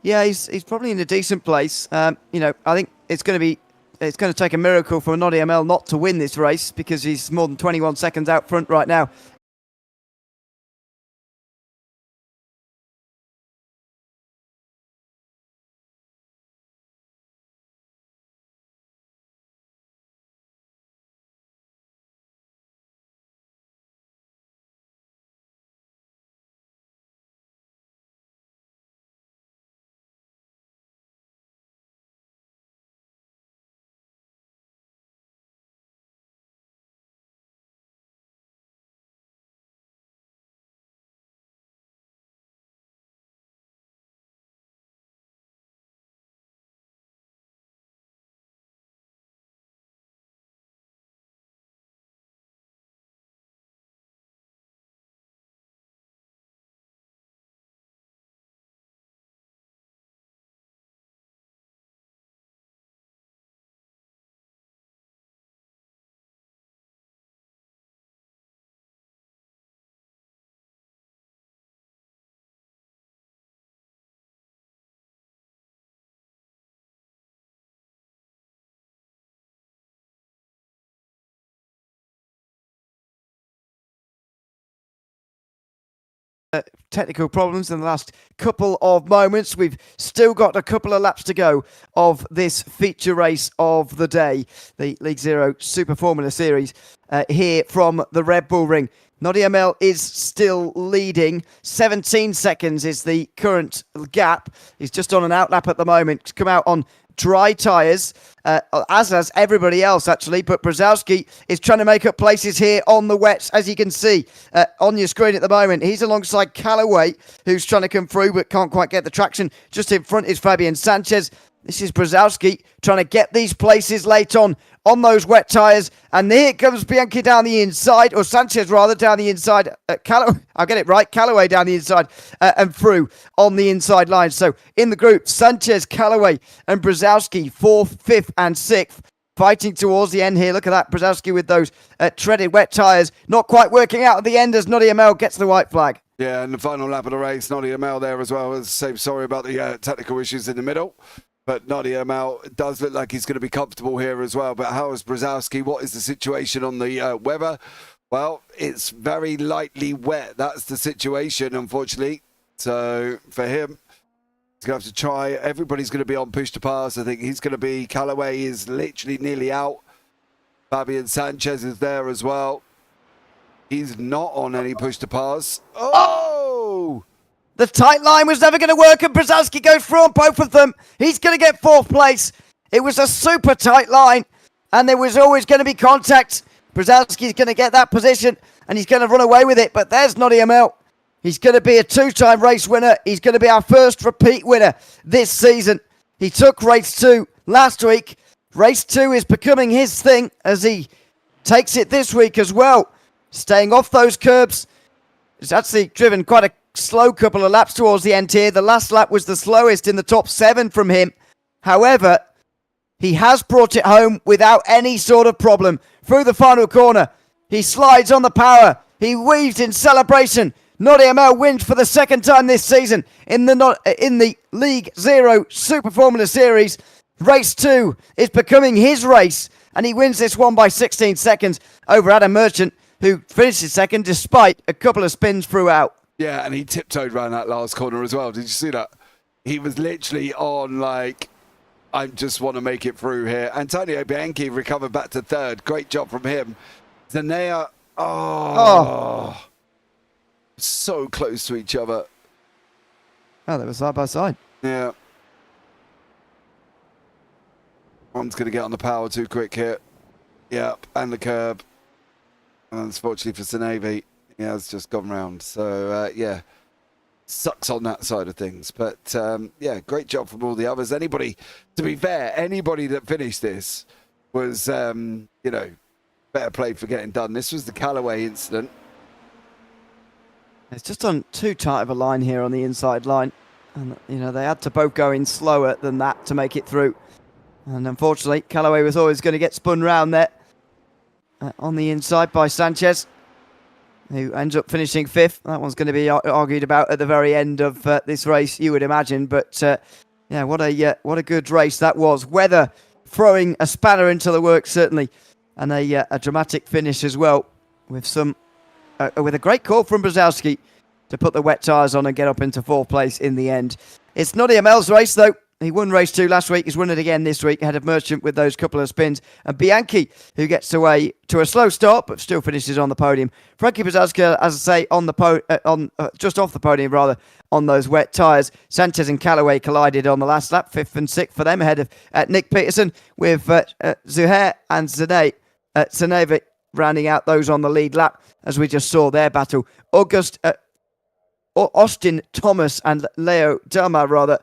Yeah, he's probably in a decent place. I think it's going to take a miracle for Noddy ML not to win this race because he's more than 21 seconds out front right now. Technical problems in the last couple of moments. We've still got a couple of laps to go of this feature race of the day, the League Zero Super Formula Series, here from the Red Bull Ring. Noddy ML is still leading. 17 seconds is the current gap. He's just on an outlap at the moment. He's come out on dry tyres, as has everybody else actually, but Brzezowski is trying to make up places here on the wets, as you can see on your screen at the moment. He's alongside Callaway, who's trying to come through but can't quite get the traction. Just in front is Fabian Sanchez. This is Brzezowski trying to get these places late on those wet tyres. And here comes Bianchi down the inside, or Sanchez rather, down the inside. Callaway, I'll get it right, Callaway down the inside and through on the inside line. So in the group, Sanchez, Callaway and Brzezowski, 4th, 5th and 6th. Fighting towards the end here. Look at that, Brzezowski with those treaded wet tyres. Not quite working out at the end as Nadia Mel gets the white flag. Yeah, and the final lap of the race, Nadia Mel there as well. As I say, sorry about the technical issues in the middle. But Nadia Mel does look like he's going to be comfortable here as well. But how is Brzezowski? What is the situation on the weather? Well, it's very lightly wet. That's the situation, unfortunately. So for him, he's going to have to try. Everybody's going to be on push to pass. I think he's going to be. Callaway is literally nearly out. Fabian Sanchez is there as well. He's not on any push to pass. Oh! The tight line was never going to work, and Brzezowski goes through on both of them. He's going to get 4th place. It was a super tight line, and there was always going to be contact. Brzezowski's going to get that position, and he's going to run away with it. But there's Nadia Mel. He's going to be a 2-time race winner. He's going to be our first repeat winner this season. He took race 2 last week. Race 2 is becoming his thing as he takes it this week as well. Staying off those curbs. He's actually driven quite a slow couple of laps towards the end here. The last lap was the slowest in the top 7 from him. However, he has brought it home without any sort of problem. Through the final corner, he slides on the power. He weaves in celebration. Nadia Mel wins for the 2nd time this season in the League Zero Super Formula Series. Race 2 is becoming his race, and he wins this one by 16 seconds over Adam Merchant, who finishes 2nd despite a couple of spins throughout. Yeah, and he tiptoed around that last corner as well. Did you see that? He was literally on like, I just want to make it through here. Antonio Bianchi recovered back to 3rd. Great job from him. Zanea, so close to each other. Oh, they were side by side. Yeah. One's going to get on the power too quick here. Yep, and the curb. And unfortunately for Zanevi, he has just gone round. So, yeah, sucks on that side of things. But, yeah, great job from all the others. Anybody, to be fair, anybody that finished this was, you know, better play for getting done. This was the Callaway incident. It's just on too tight of a line here on the inside line. And, you know, they had to both go in slower than that to make it through. And unfortunately, Callaway was always going to get spun round there on the inside by Sanchez, who ends up finishing 5th. That one's going to be argued about at the very end of this race, you would imagine. But, yeah, what a good race that was. Weather throwing a spanner into the works, certainly. And a dramatic finish as well, with with a great call from Brzezowski to put the wet tyres on and get up into 4th place in the end. It's Nadia Mel's race, though. He won race 2 last week. He's won it again this week ahead of Merchant with those couple of spins. And Bianchi, who gets away to a slow start but still finishes on the podium. Frankie Brzezowski, as I say, on the just off the podium rather, on those wet tyres. Sanchez and Callaway collided on the last lap, 5th and 6th for them ahead of Nick Peterson, with Zuhair and Zanevi rounding out those on the lead lap, as we just saw their battle. Austin Thomas and Leo Dama rather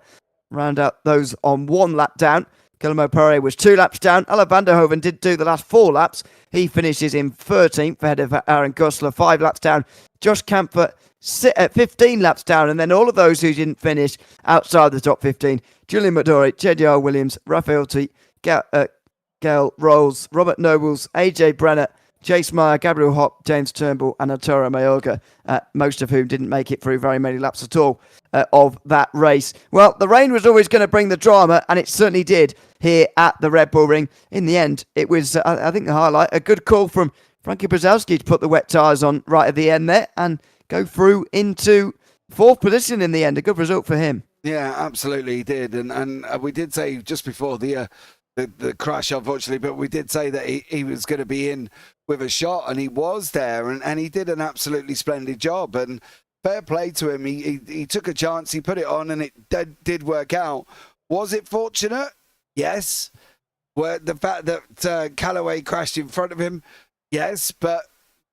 round out those on 1 lap down. Guillermo Perez was 2 laps down. Alain van der Hoven did do the last 4 laps. He finishes in 13th ahead of Aaron Gusler, 5 laps down. Josh Camper 15 laps down, and then all of those who didn't finish outside the top 15. Julian Midori, JDR Williams, Raphael T, Gail Rolls, Robert Nobles, AJ Brenner, Jace Meyer, Gabriel Hopp, James Turnbull and Arturo Mayorga, most of whom didn't make it through very many laps at all of that race. Well, the rain was always going to bring the drama, and it certainly did here at the Red Bull Ring. In the end, it was, I think, the highlight. A good call from Frankie Brzezowski to put the wet tyres on right at the end there and go through into 4th position in the end. A good result for him. Yeah, absolutely, he did. And we did say just before the crash, unfortunately, but we did say that he was going to be in with a shot, and he was there, and he did an absolutely splendid job, and fair play to him. He took a chance, he put it on, and it did work out. Was it fortunate? Yes. Well, the fact that Callaway crashed in front of him, yes, but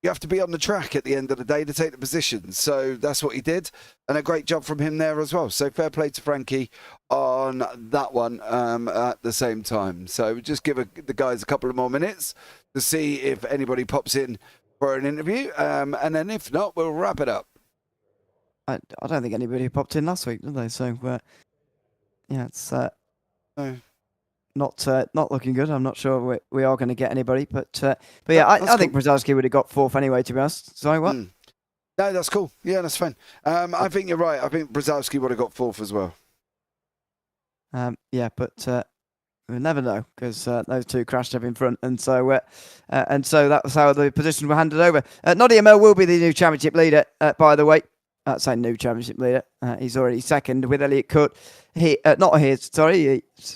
you have to be on the track at the end of the day to take the position. So that's what he did, and a great job from him there as well. So fair play to Frankie on that one at the same time. So just give the guys a couple of more minutes to see if anybody pops in for an interview, and then if not, we'll wrap it up. I don't think anybody popped in last week, did they? So, yeah, it's not looking good. I'm not sure we are going to get anybody, but yeah, I think Brzezowski would have got fourth anyway, to be honest. Sorry, what? No, that's cool. Yeah, that's fine. I think you're right. I think Brzezowski would have got fourth as well. Yeah, but we'll never know because those two crashed up in front, and so that was how the positions were handed over. Nadia Mel will be the new championship leader, by the way. Say new championship leader. He's already second with Elliot Cut. He's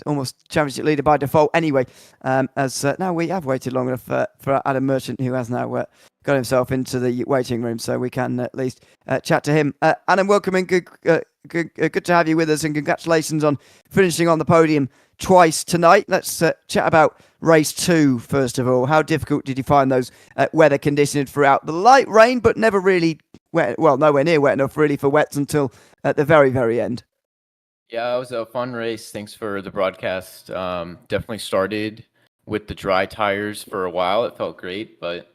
almost championship leader by default anyway. As now we have waited long enough for Adam Merchant, who has now got himself into the waiting room, so we can at least chat to him. Adam, welcome and good to have you with us, and congratulations on finishing on the podium twice tonight. Let's chat about race 2 first of all. How difficult did you find those weather conditions throughout? The light rain, but never really wet. Well, nowhere near wet enough really for wets until at the very, very end. Yeah, it was a fun race. Thanks for the broadcast. Definitely started with the dry tires for a while. It felt great, but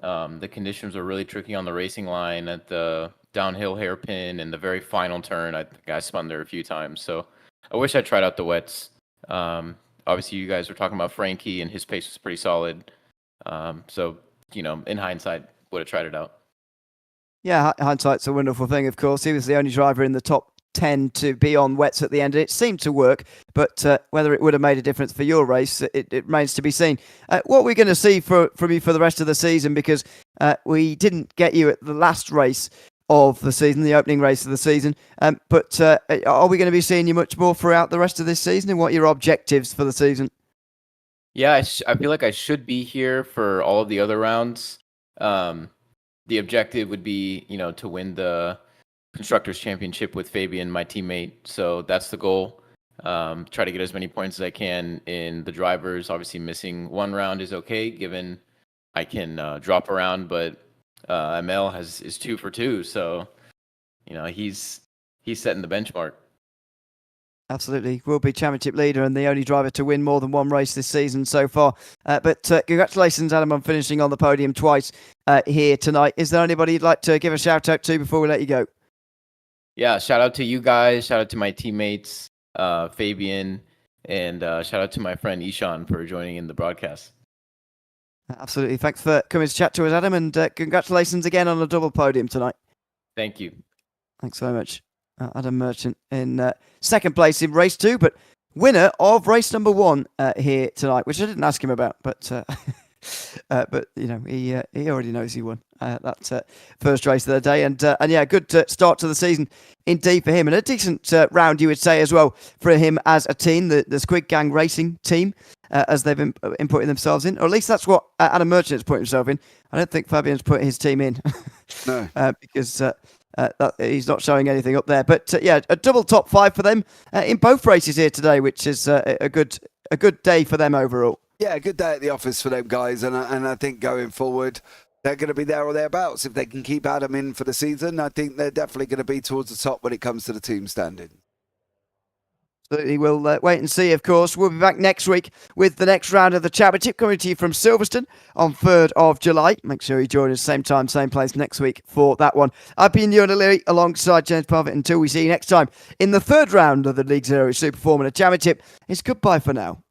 the conditions were really tricky on the racing line at the downhill hairpin and the very final turn. I think I spun there a few times. So I wish I tried out the wets. Obviously, you guys were talking about Frankie, and his pace was pretty solid. So, in hindsight, would have tried it out. Yeah, hindsight's a wonderful thing, of course. He was the only driver in the top 10 to be on wets at the end. It seemed to work, but whether it would have made a difference for your race, it remains to be seen. What are we going to see from you for the rest of the season? Because we didn't get you at the last race of the season, the opening race of the season. But are we going to be seeing you much more throughout the rest of this season? And what are your objectives for the season? Yeah, I feel like I should be here for all of the other rounds. The objective would be, to win the Constructors' Championship with Fabian, my teammate. So that's the goal. Try to get as many points as I can in the drivers. Obviously, missing one round is okay, given I can drop around, but ML is 2 for 2. So, he's setting the benchmark. Absolutely. Will be championship leader and the only driver to win more than one race this season so far. But congratulations, Adam, on finishing on the podium twice here tonight. Is there anybody you'd like to give a shout out to before we let you go? Yeah, shout out to you guys. Shout out to my teammates, Fabian, and shout out to my friend Ishan for joining in the broadcast. Absolutely. Thanks for coming to chat to us, Adam, and congratulations again on a double podium tonight. Thank you. Thanks so much. Adam Merchant in second place in race 2, but winner of race number 1 here tonight, which I didn't ask him about, but he already knows he won that first race of the day, and yeah, good start to the season indeed for him, and a decent round you would say as well for him as a team, the Squid Gang Racing team, as they've been putting themselves in, or at least that's what Adam Merchant has put himself in. I don't think Fabian's put his team in, no, because he's not showing anything up there. But yeah, a double top 5 for them in both races here today, which is a good day for them overall. Yeah, a good day at the office for them guys, and I think going forward they're going to be there or thereabouts. If they can keep Adam in for the season, I think they're definitely going to be towards the top when it comes to the team standing. Absolutely. We'll wait and see, of course. We'll be back next week with the next round of the championship, coming to you from Silverstone on 3rd of July. Make sure you join us same time, same place next week for that one. I've been Ewan O'Leary alongside James Parfitt. Until we see you next time in the 3rd round of the League Zero Super Formula Championship, it's goodbye for now.